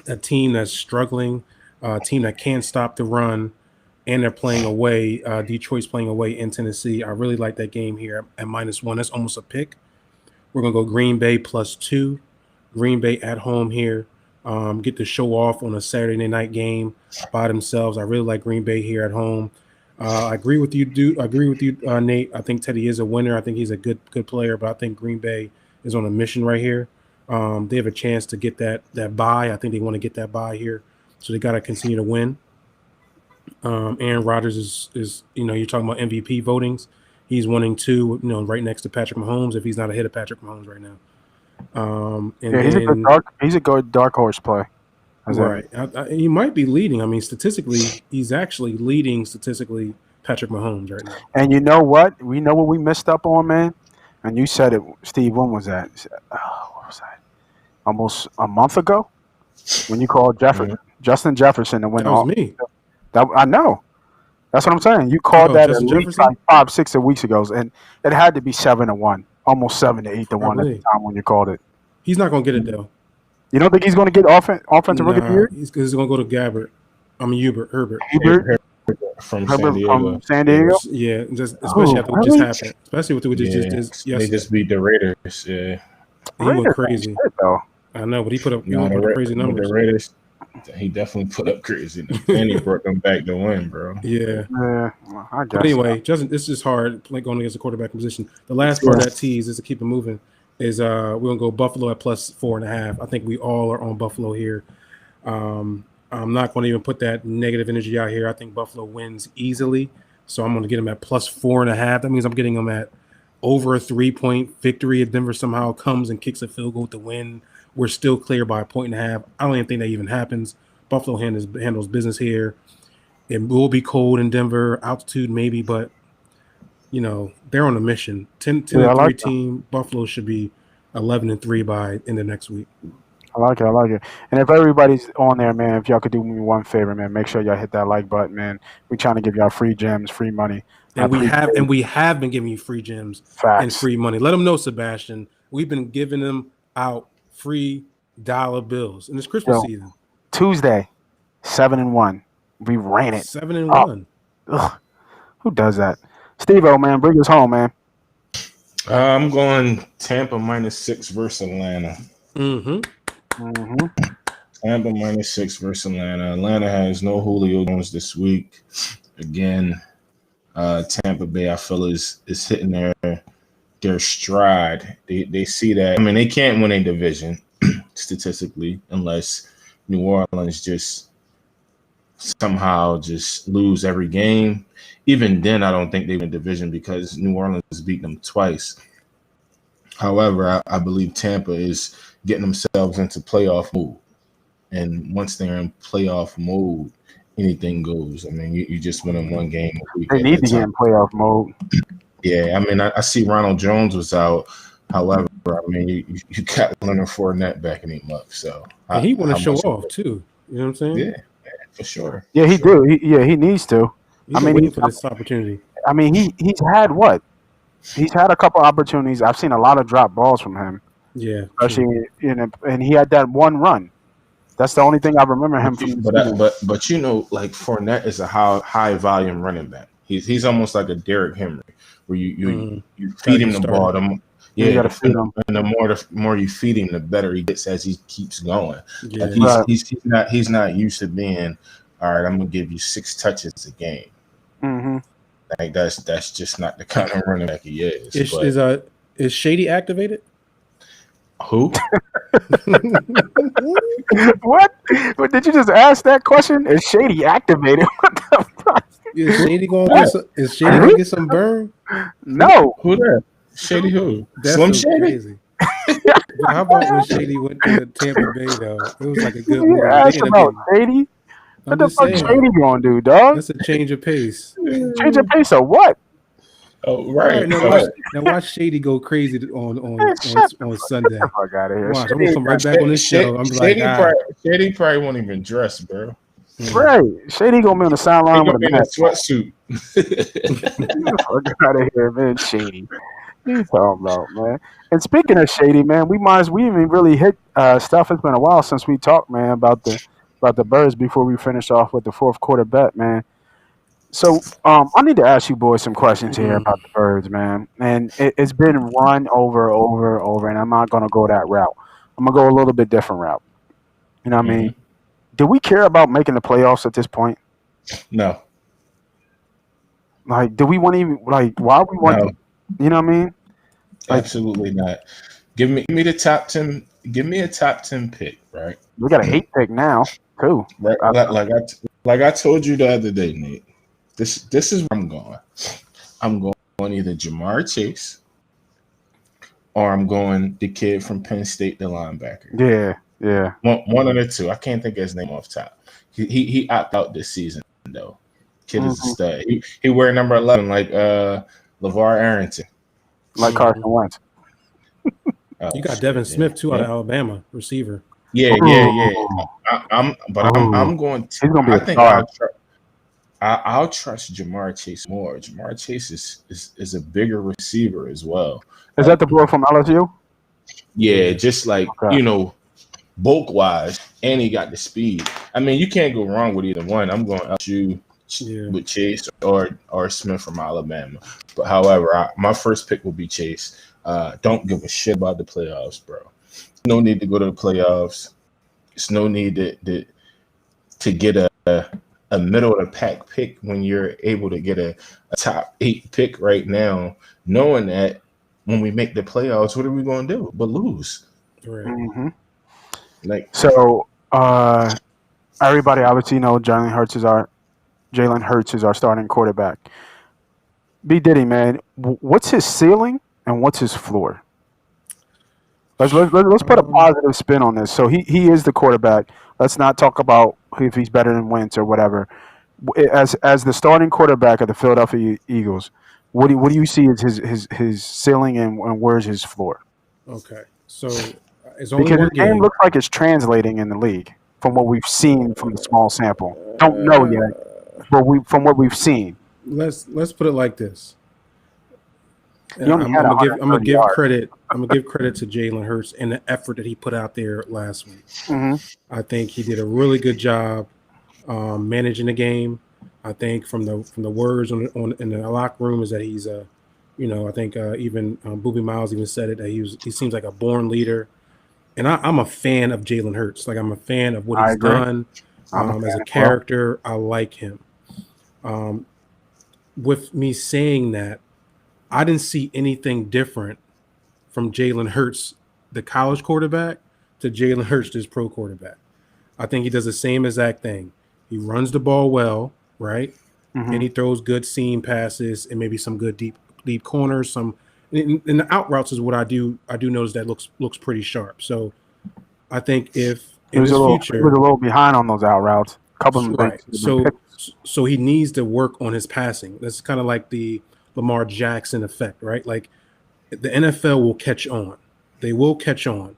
a team that's struggling, a team that can't stop the run, and they're playing away. Detroit's playing away in Tennessee. I really like that game here at -1. That's almost a pick. We're going to go Green Bay +2. Green Bay at home here. Get to show off on a Saturday night game by themselves. I really like Green Bay here at home. I agree with you, dude. I agree with you, Nate. I think Teddy is a winner. I think he's a good player, but I think Green Bay is on a mission right here. They have a chance to get that bye. I think they want to get that bye here, so they got to continue to win. Aaron Rodgers is you're talking about MVP votings. He's winning 2, right next to Patrick Mahomes if he's not ahead of Patrick Mahomes right now. He's a good dark horse play. Right. He might be leading. I mean, statistically, he's actually leading Patrick Mahomes right now. And you know what? We know what we messed up on, man. And you said it, Steve. When was that? What was that? Almost a month ago when you called Justin Jefferson to win. That was me. I know. That's what I'm saying. You called that at least like 5-6 weeks ago, and it had to be 7-1, almost 7-8-1 at the time when you called it. He's not going to get it though. You don't think he's going to get offensive rookie of the year? He's going to go to Herbert from San Diego. Yeah, especially after what just happened. Especially with what just yesterday. They just beat the Raiders. Yeah, he went crazy. I know, but he put up crazy numbers. The Raiders, he definitely put up crazy numbers, and he brought them back to win, bro. Yeah. I guess. But anyway, Justin, this is hard going against the quarterback position. The last part of that tease is to keep it moving. Is we're gonna go Buffalo at +4.5. I think we all are on Buffalo here. I'm not going to even put that negative energy out here. I think Buffalo wins easily, so I'm going to get them at +4.5. That means I'm getting them at over a 3-point victory. If Denver somehow comes and kicks a field goal to win, we're still clear by 1.5. I don't even think that even happens. Buffalo handles business here. It will be cold in Denver, altitude maybe, but they're on a mission. 10-3 team. Buffalo should be 11-3 by end of next week. I like it. And if everybody's on there, man, if y'all could do me one favor, man, make sure y'all hit that like button, man. We're trying to give y'all free gems, free money. And we have been giving you free gems and free money. Let them know, Sebastian. We've been giving them out free dollar bills. And it's Christmas season. Tuesday, 7-1. We ran it. 7-1. Who does that? Steve-O, man, bring us home, man. I'm going Tampa -6 versus Atlanta. Tampa -6 versus Atlanta. Atlanta has no Julio Jones this week. Again, Tampa Bay, I feel is hitting their stride. They see that. I mean, they can't win a division statistically unless New Orleans just somehow just lose every game. Even then, I don't think they win a division because New Orleans beat them twice. However, I believe Tampa is getting themselves into playoff mode. And once they're in playoff mode, anything goes. I mean, you just win in one game a week. They need to get in playoff mode. Yeah, I mean, I see Ronald Jones was out. However, I mean, you got Leonard Fournette backing him up. So and he want to show off too. You know what I'm saying? Yeah, for sure. Yeah, he needs to. He's waiting for this opportunity. I mean, he's had what? He's had a couple opportunities. I've seen a lot of drop balls from him, Yeah, especially and he had that one run. That's the only thing I remember him from. But you know, like Fournette is a high volume running back. He's almost like a Derrick Henry, where you feed him the ball. You got to feed him, and the more you feed him, the better he gets as he keeps going. yeah. Like he's not used to being, all right, I'm gonna give you 6 touches a game. Mm-hmm. Like that's just not the kind of running back he is. Is Shady activated? Who? What? Did you just ask that question? Is Shady activated? What the fuck? Is Shady gonna get some burn? No. Who that? Shady who? That's Slim so Shady? crazy. But how about when Shady went to Tampa Bay though? It was like a good You move. asked about Shady? What the fuck Shady gonna do, dog? That's a change of pace. Change of pace of what? Oh, right. Now watch Shady go crazy on Sunday. Get the fuck out of here. Watch, I'm gonna come right back on this show. I'm Shady probably won't even dress, bro. Right. Shady gonna be on the sideline with a sweatsuit. Get the fuck out of here, man. Shady. What are you talking about, man? And speaking of Shady, man, we even really hit stuff. It's been a while since we talked, man, about the Birds before we finish off with the fourth quarter bet, man. So I need to ask you boys some questions here about the Birds, man. And it's been run over, and I'm not going to go that route. I'm going to go a little bit different route. You know what I mean? Do we care about making the playoffs at this point? No. Like, do we want to even, like, why we want to, you know what I mean? Like, absolutely not. Give me the top 10. Give me a top 10 pick, right? We got an 8 pick now. Cool. Right. Like I told you the other day, Nate. This is where I'm going. I'm going either Jamar Chase or I'm going the kid from Penn State, the linebacker. Yeah. One of the two. I can't think of his name off top. He opted out this season though. Kid is a stud. He wear number 11 like LeVar Arrington. Like Carson Wentz. You got Devin Smith too out of Alabama, receiver. Yeah. I'm going to. He's gonna be I think I'll trust Jamar Chase more. Jamar Chase is a bigger receiver as well. Is that the boy from LSU? Yeah, just like bulk wise, and he got the speed. I mean, you can't go wrong with either one. I'm going LSU with Chase or Smith from Alabama. But however, my first pick will be Chase. Don't give a shit about the playoffs, bro. No need to go to the playoffs. It's no need to get a middle of the pack pick when you're able to get a top 8 pick right now, knowing that when we make the playoffs, what are we going to do but lose? Right. Mm-hmm. So everybody obviously knows Jalen Hurts is our starting quarterback. B.Diddy, man, what's his ceiling and what's his floor? Let's put a positive spin on this. So he is the quarterback. Let's not talk about if he's better than Wentz or whatever. As the starting quarterback of the Philadelphia Eagles, what do you see as his ceiling and where's his floor? Okay, so it's only because one the game looks like it's translating in the league from what we've seen from the small sample. Don't know yet, but from what we've seen. Let's put it like this. I'm gonna give credit. I'm gonna give credit to Jalen Hurts and the effort that he put out there last week. Mm-hmm. I think he did a really good job managing the game. I think from the words in the locker room is that he's I think even Boobie Miles even said it that he seems like a born leader, and I'm a fan of Jalen Hurts. Like I'm a fan of what he's done as a character. I like him. With me saying that, I didn't see anything different from Jalen Hurts, the college quarterback, to Jalen Hurts, this pro quarterback. I think he does the same exact thing. He runs the ball well, right? Mm-hmm. And he throws good seam passes and maybe some good deep corners. And the out routes is what I do notice that looks pretty sharp. So I think if in his future he was a little behind on those out routes. Right. So he needs to work on his passing. That's kind of like the Lamar Jackson effect, right? Like the NFL will catch on. They will catch on.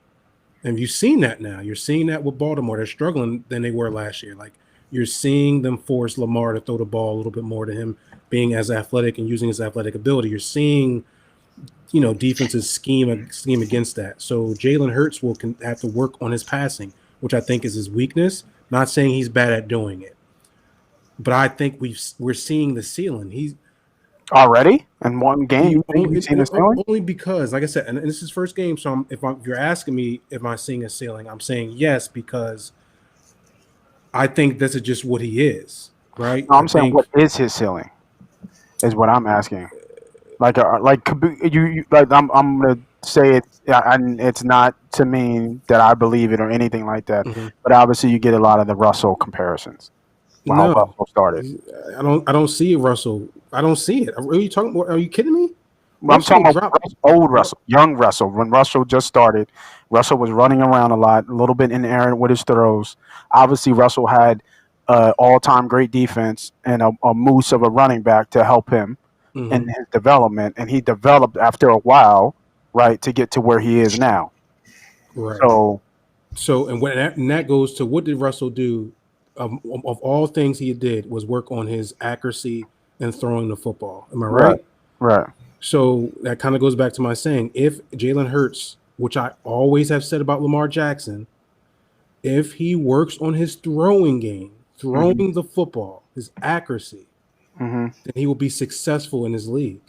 And you've seen that now. You're seeing that with Baltimore. They're struggling than they were last year. Like you're seeing them force Lamar to throw the ball a little bit more to him being as athletic and using his athletic ability. You're seeing defenses scheme against that. So Jalen Hurts will have to work on his passing, which I think is his weakness. Not saying he's bad at doing it, but I think we're seeing the ceiling. He's already in one game. You think you've seen the ceiling? Only because, like I said, and this is his first game. So if you're asking me, am I seeing a ceiling? I'm saying yes, because I think this is just what he is, right? No, I'm saying, what is his ceiling? Is what I'm asking. Like you like I'm gonna say it, and it's not to mean that I believe it or anything like that. Mm-hmm. But obviously, you get a lot of the Russell comparisons. How Russell started. I don't see it, Russell. I don't see it. Are you talking about? Are you kidding me? I'm talking about old Russell, young Russell. When Russell just started, Russell was running around a lot, a little bit in the air with his throws. Obviously, Russell had all-time great defense and a moose of a running back to help him in his development, and he developed after a while, right, to get to where he is now. Right. So and that goes to, what did Russell do? Of all things he did was work on his accuracy and throwing the football. Am I right? Right. So that kind of goes back to my saying, if Jalen Hurts, which I always have said about Lamar Jackson, if he works on his throwing game, throwing the football, his accuracy, then he will be successful in his league.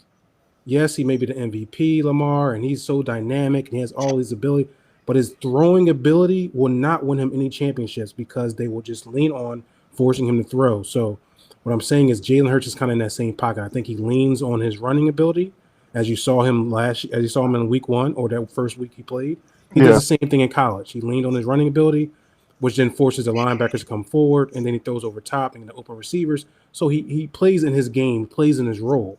Yes, he may be the MVP, Lamar, and he's so dynamic and he has all his ability, but his throwing ability will not win him any championships because they will just lean on forcing him to throw. So what I'm saying is Jalen Hurts is kind of in that same pocket. I think he leans on his running ability, as you saw him in week 1 or that first week he played. He does the same thing in college. He leaned on his running ability, which then forces the linebackers to come forward, and then he throws over top and the open receivers. So he plays in his game, plays in his role.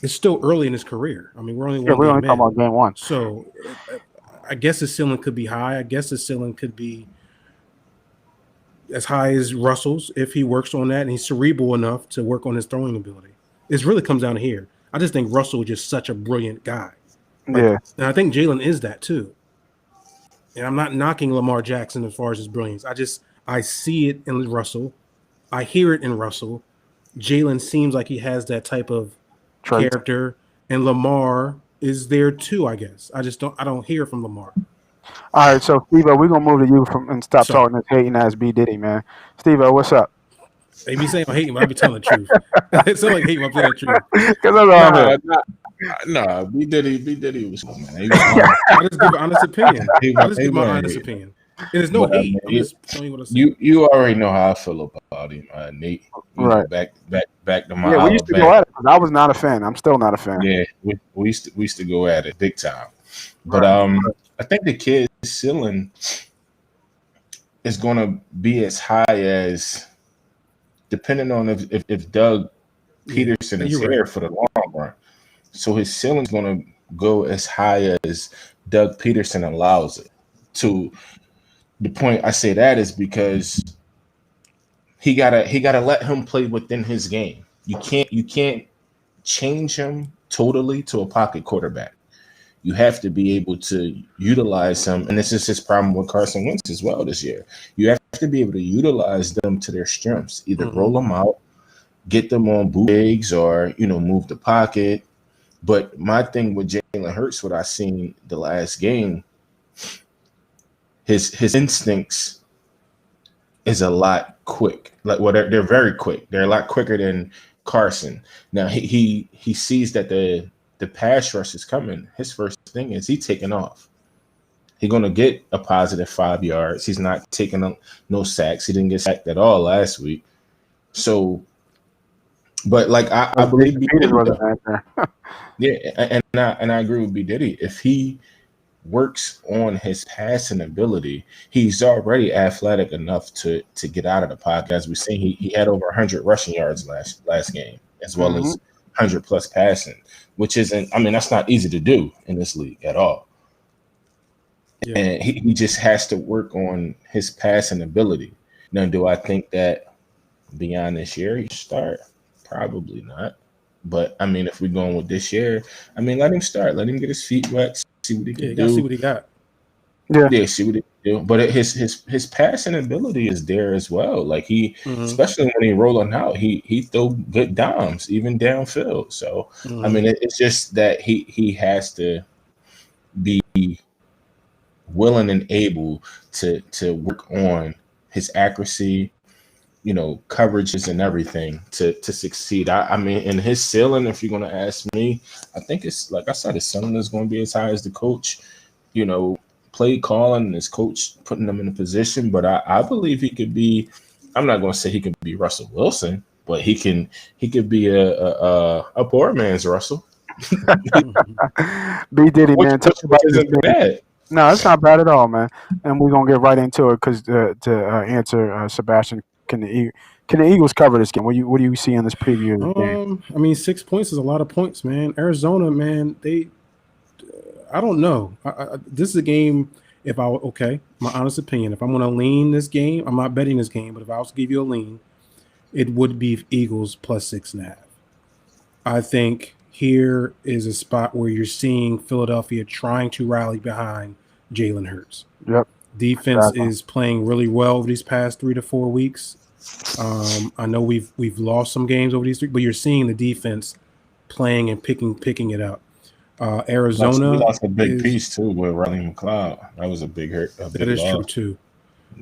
It's still early in his career. I mean, we're only talking about game 1. So I guess his ceiling could be high. I guess his ceiling could be as high as Russell's if he works on that and he's cerebral enough to work on his throwing ability. It really comes down to here. I just think Russell is just such a brilliant guy. And I think Jalen is that too. And I'm not knocking Lamar Jackson as far as his brilliance. I see it in Russell. I hear it in Russell. Jalen seems like he has that type of character, and Lamar is there too, I guess. I don't hear from Lamar. All right, so Steve, we're gonna move to you and stop talking this hating ass B.Diddy, man. Steve, what's up? They be saying I'm hating, but I be telling the truth. It sounds like hating, but I'm telling the truth. No, B.Diddy was cool, man. I just give an honest opinion. My honest opinion. And there's no hate. I'm just telling you what I'm saying. You already know how I feel about him, Nate. Right. Back to my. Yeah, we used to go at it. I was not a fan. I'm still not a fan. Yeah, we used to go at it big time. But I think the kid's ceiling is going to be as high as, depending on if Doug Peterson is here for the long run. So his ceiling's going to go as high as Doug Peterson allows it. To the point I say that is because he gotta let him play within his game. You can't change him totally to a pocket quarterback. You have to be able to utilize him, and this is his problem with Carson Wentz as well this year. You have to be able to utilize them to their strengths. Either roll them out, get them on bootlegs, or move the pocket. But my thing with Jalen Hurts, what I seen the last game, his instincts is a lot quick. They're very quick. They're a lot quicker than Carson. Now he sees that the pass rush is coming. His first thing is he taking off. He's gonna get a positive 5 yards. He's not taking no sacks. He didn't get sacked at all last week. So, but I believe B.Diddy wasn't there. Yeah, and I agree with B.Diddy. If he works on his passing ability, he's already athletic enough to get out of the pocket. As we've seen, he had over 100 rushing yards last game, as well as 100 plus passing, which isn't, that's not easy to do in this league at all. Yeah. And he just has to work on his passing ability. Now, do I think that beyond this year he should start? Probably not. But if we're going with this year, let him start. Let him get his feet wet. See what he can do. See what he got. Yeah, see what he do. But his passing ability is there as well. Like especially when he rolling out, he throw good dimes even downfield. So I mean, it's just that he has to be willing and able to work on his accuracy, coverages and everything to succeed. I mean, in his ceiling, if you're going to ask me, I think it's like I said, his ceiling is going to be as high as the coach, play calling and his coach putting him in a position. But I believe he could be. I'm not going to say he could be Russell Wilson, but he could be a poor man's Russell. B.Diddy, man, talk about isn't bad. No, it's not bad at all, man. And we're gonna get right into it because to answer Sebastian, can the Eagles cover this game? What do you see in this preview of the game? I mean, 6 points is a lot of points, man. Arizona, man, I don't know. This is a game. My honest opinion, if I'm gonna lean this game, I'm not betting this game, but if I was to give you a lean, it would be Eagles plus 6.5. I think here is a spot where you're seeing Philadelphia trying to rally behind Jalen Hurts. Yep. Defense is playing really well over these past 3 to 4 weeks. I know we've lost some games over these 3, but you're seeing the defense playing and picking it up. Arizona we lost a big piece too with Riley McLeod. That was a big hurt. That is loss. True too.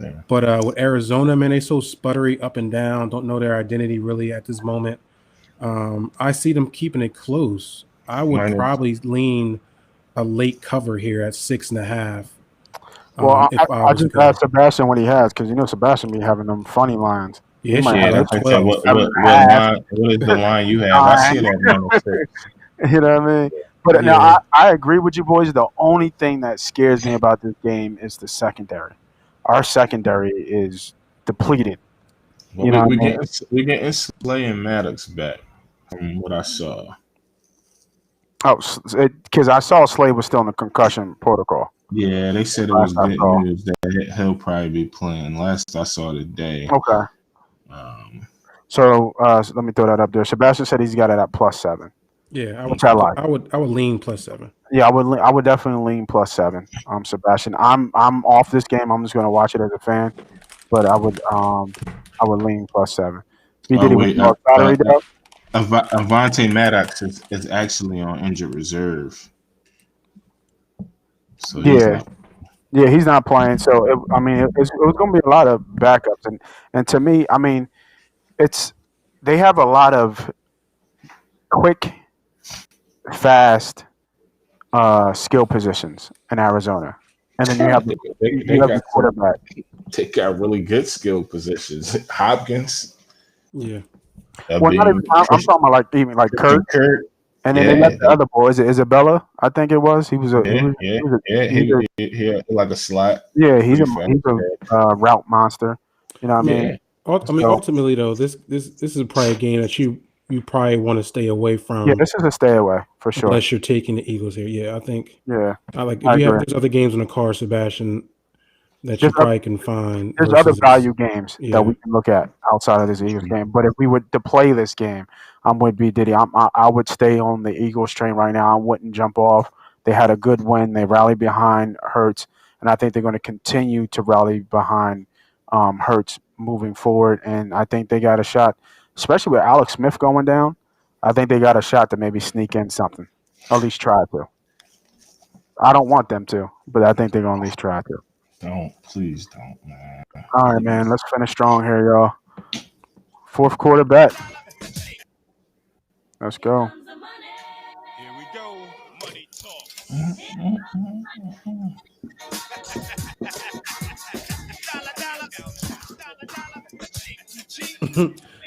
Yeah. But with Arizona, man, they so sputtery up and down. Don't know their identity really at this moment. I see them keeping it close. I would probably lean a late cover here at 6.5. Well, I just asked Sebastian what he has because Sebastian be having them funny lines. Yeah, that's what is the line you have? I see that. You know what I mean? But now I agree with you boys. The only thing that scares me about this game is the secondary. Our secondary is depleted. Well, we getting Slay and Maddox back from what I saw. Oh, because I saw Slay was still in the concussion protocol. Yeah, they said it was good news that he'll probably be playing. Last I saw today. Okay. So let me throw that up there. Sebastian said he's got it at +7. Yeah, I would lean +7. Yeah, I would definitely lean +7. Sebastian, I'm off this game. I'm just going to watch it as a fan, but I would lean +7. Avonte Maddox is actually on injured reserve. So he's not playing. So it was going to be a lot of backups, and to me, I mean, they have a lot of quick, fast, skill positions in Arizona, and then you have the quarterback. They got really good skill positions. Hopkins. Yeah. I'm talking about like Kurt. And then they let the other boy. Is it Isabella? I think it was. He was like a slot. Yeah, he's a route monster. You know what I mean? Ultimately though, this is probably a game that you probably want to stay away from. Yeah, this is a stay away for sure. Unless you're taking the Eagles here. Yeah, I think. Yeah, there's other games in the car, Sebastian, that you probably can find. There's other value games that we can look at outside of this Eagles game. But if we were to play this game, I'm with B.Diddy. I would stay on the Eagles train right now. I wouldn't jump off. They had a good win. They rallied behind Hurts, and I think they're going to continue to rally behind Hurts moving forward. And I think they got a shot, especially with Alex Smith going down. I think they got a shot to maybe sneak in something, or at least try to. I don't want them to, but I think they're going to at least try to. Please don't, man. All right, man. Let's finish strong here, y'all. Fourth quarter bet. Let's go. Here we go. Money talk.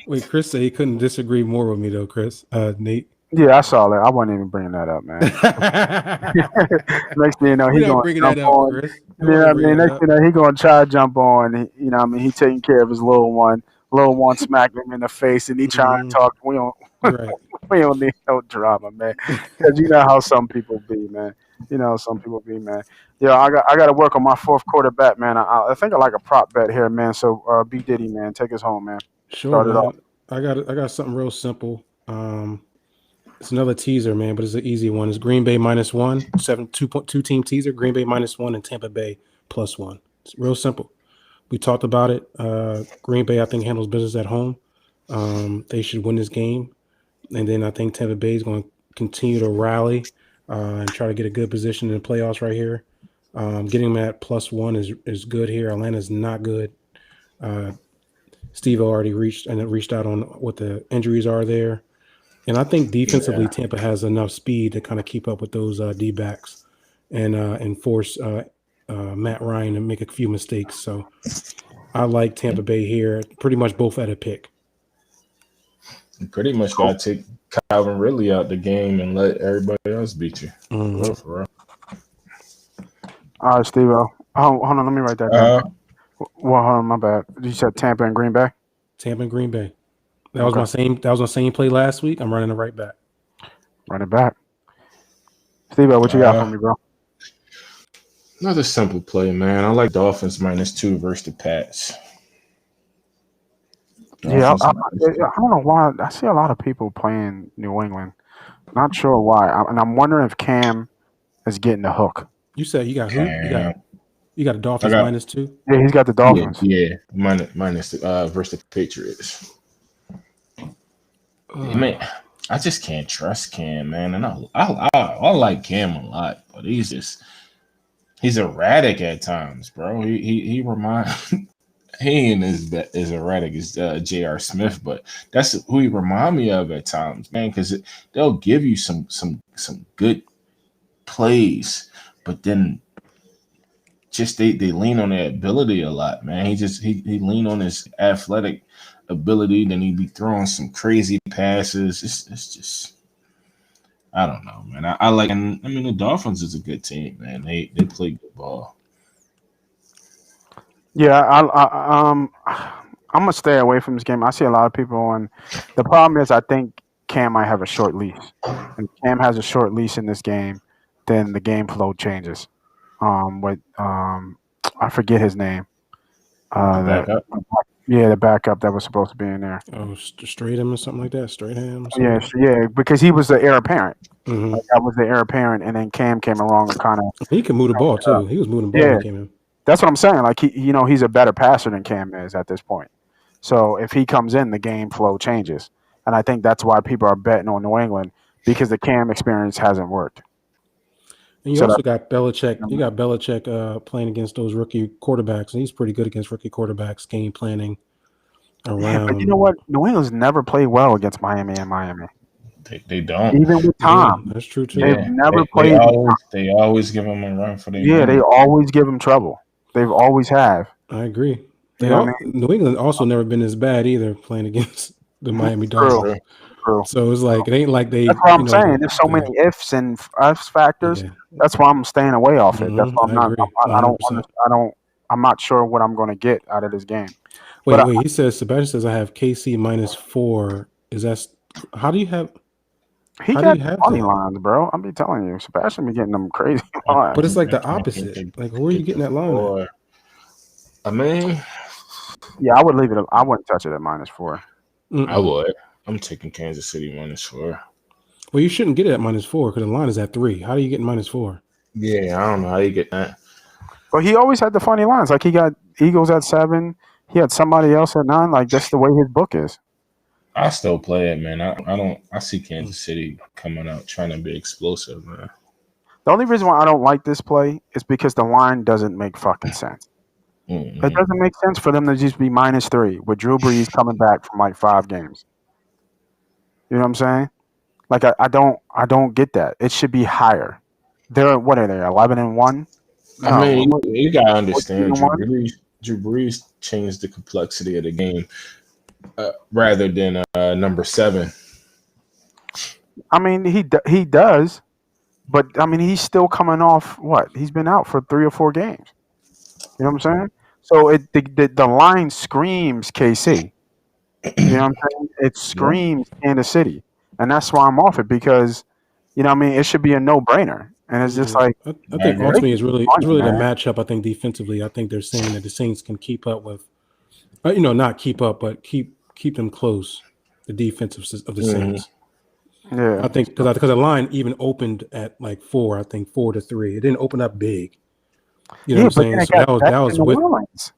Wait, Chris said he couldn't disagree more with me though, Chris. Nate. Yeah, I saw that. I wasn't even bringing that up, man. Next thing you know, he's going to jump on. Chris. Yeah, I mean, next thing you know, he's going to try to jump on. You know, I mean, he's taking care of his little one. Little one smacked him in the face, and he trying to talk. We don't need no drama, man. Because you know how some people be, man. Yeah, I got to work on my fourth quarter bet, man. I think I like a prop bet here, man. So, B.Diddy, man, take us home, man. Sure, man. I got something real simple. It's another teaser, man, but it's an easy one. It's Green Bay -1, 2 team teaser. Green Bay -1 and Tampa Bay +1. It's real simple. We talked about it. Green Bay, I think, handles business at home. They should win this game. And then I think Tampa Bay is going to continue to rally and try to get a good position in the playoffs right here. Getting them at +1 is good here. Atlanta's not good. Steve already reached out on what the injuries are there. And I think defensively, Tampa has enough speed to kind of keep up with those D-backs and force Matt Ryan to make a few mistakes. So I like Tampa Bay here, pretty much both at a pick. You pretty much got to take Calvin Ridley out the game and let everybody else beat you. Mm-hmm. For real. All right, Steve. Hold on, let me write that down. Well, hold on, my bad. You said Tampa and Green Bay? Tampa and Green Bay. That was my same play last week. I'm running it right back. Run it back. Steve, what you got for me, bro? Another simple play, man. I like Dolphins -2 versus the Pats. Yeah, I don't know why. I see a lot of people playing New England. Not sure why. And I'm wondering if Cam is getting the hook. You said you got who? You got the Dolphins -2? Yeah, he's got the Dolphins. Yeah, minus versus the Patriots. Man, I just can't trust Cam, man. And I like Cam a lot, but he's erratic at times, bro. He reminds he ain't as erratic as J.R. Smith, but that's who he remind me of at times, man. Because they'll give you some good plays, but then just they lean on their ability a lot, man. He lean on his athletic ability, then he be throwing some crazy passes. It's just I don't know, man. I like, and I mean the Dolphins is a good team, man. They play good ball. Yeah, I'm gonna stay away from this game. I see a lot of people on. The problem is, I think Cam might have a short leash, and Cam has a short leash in this game. Then the game flow changes. I forget his name. The backup that was supposed to be in there. Oh, Stratham or something like that. Stratham. Yeah, because he was the heir apparent. Mm-hmm. Like, I was the heir apparent, and then Cam came along and kind of. He can move the ball too. He was moving the ball when he came in. That's what I'm saying. Like he's a better passer than Cam is at this point. So if he comes in, the game flow changes, and I think that's why people are betting on New England because the Cam experience hasn't worked. And you also got Belichick. You got Belichick playing against those rookie quarterbacks, and he's pretty good against rookie quarterbacks. Game planning around. Yeah, but you know what? New England's never played well against Miami and Miami. They don't. Even with Tom. Yeah, that's true too. They've never played. They always give him a run for their money. They always give him trouble. They've always have. I agree. New England also never been as bad either playing against the Miami Dolphins. True. So it's like it ain't like they. That's what I'm saying. There's so many ifs and F factors. Yeah. That's why I'm staying away off it. That's why I'm not. I'm not sure what I'm going to get out of this game. Wait. He says Sebastian says I have KC -4. Is that how do you have? He got funny lines, bro. I'll be telling you, Sebastian be getting them crazy lines. But it's like the opposite. Like, where are you getting that line at? I mean, yeah, I would leave it. I wouldn't touch it at -4. I would. I'm taking Kansas City -4. Well, you shouldn't get it at -4 because the line is at 3. How do you get -4? Yeah, I don't know how you get that. But he always had the funny lines. Like he got Eagles at 7. He had somebody else at 9. Like that's the way his book is. I still play it, man. I see Kansas City coming out trying to be explosive, man. The only reason why I don't like this play is because the line doesn't make fucking sense. Mm-hmm. It doesn't make sense for them to just be -3 with Drew Brees coming back from like 5 games. You know what I'm saying? Like I don't get that. It should be higher. What are they? 11-1? No, I mean, you gotta understand. Drew Brees changed the complexity of the game. Rather than number 7. I mean, he does, but I mean, he's still coming off what? He's been out for 3 or 4 games. You know what I'm saying? So the line screams KC. You know what I'm saying? It screams Kansas City, and that's why I'm off it because, you know what I mean, it should be a no-brainer. And it's just like I think ultimately it's really the matchup. I think defensively, I think they're saying that the Saints can keep up with. Not keep up, but keep them close. The defense of the Saints. Yeah, I think because the line even opened at like 4. I think 4-3. It didn't open up big. You know Yeah, what I'm but then saying? it So got bet that to was New with, Orleans.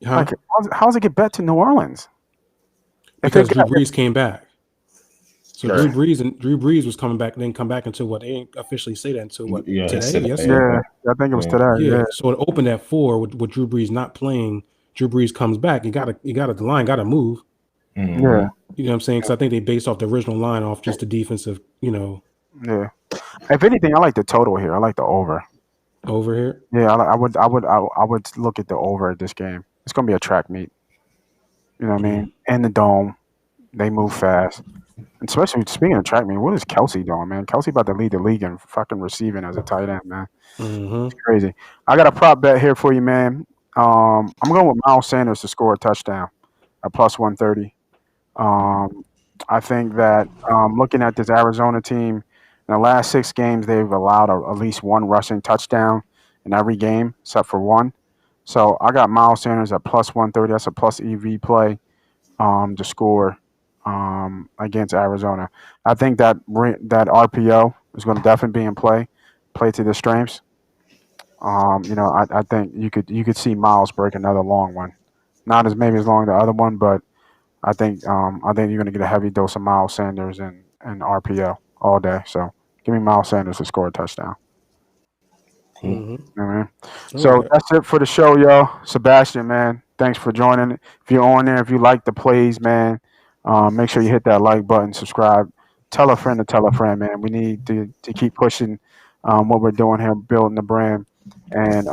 huh? Like, how's it get bet to New Orleans? If Because it Drew got, Brees came back. So Right. Drew Brees was coming back, didn't come back until what? They didn't officially say that until what? Yeah, Today, today. yesterday. yeah, I think it was Yeah. today. Yeah. Yeah, So it opened at 4 with Drew Brees not playing. Drew Brees comes back. The line got to move. yeah, You know what I'm saying? Because I think they based off the original line off just the defensive, yeah. If anything, I like the total here. I like the over. over here. Yeah, I would look at the over at this game. It's gonna be a track meet. You know what I mean? In the dome, they move fast. And especially speaking of track meet, what is Kelsey doing, man? Kelsey about to lead the league in fucking receiving as a tight end, man. It's Mm-hmm. crazy. I got a prop bet here for you, man. I'm going with Miles Sanders to score a touchdown at plus 130. Um, I think that looking at this Arizona team, in the last 6 games, they've allowed at least one rushing touchdown in every game except for one. So I got Miles Sanders at plus 130. That's a plus EV play to score against Arizona. I think that RPO is going to definitely be in play. Play to the strengths. I think you could see Miles break another long one. Not as maybe as long as the other one, but I think you're going to get a heavy dose of Miles Sanders and RPO all day. So give me Miles Sanders to score a touchdown. Cool. Mm-hmm. You know what I mean? All So right. that's it for the show, y'all. Sebastian, man, thanks for joining. If you're on there, if you like the plays, man, make sure you hit that like button, subscribe, tell a friend to tell a friend, man. We need to keep pushing what we're doing here, building the brand, and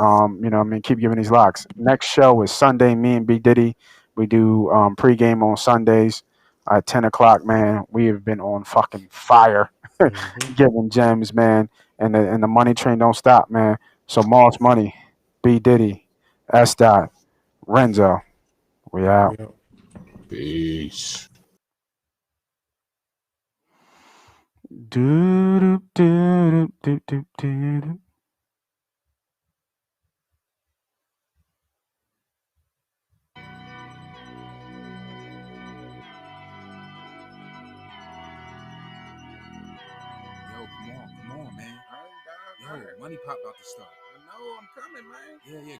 keep giving these locks. Next show is Sunday. Me and B.Diddy, we do pregame on Sundays at 10 o'clock. Man, we have been on fucking fire, Mm-hmm. giving gems, man, and the money train don't stop, man. So Moss Money, B.Diddy, S.Dot, Renzo, we out. Yeah. Peace. Do do do do do do. Yo, come on, man. Yo, MoneyPot about to start. I know, I'm coming, man. Yeah,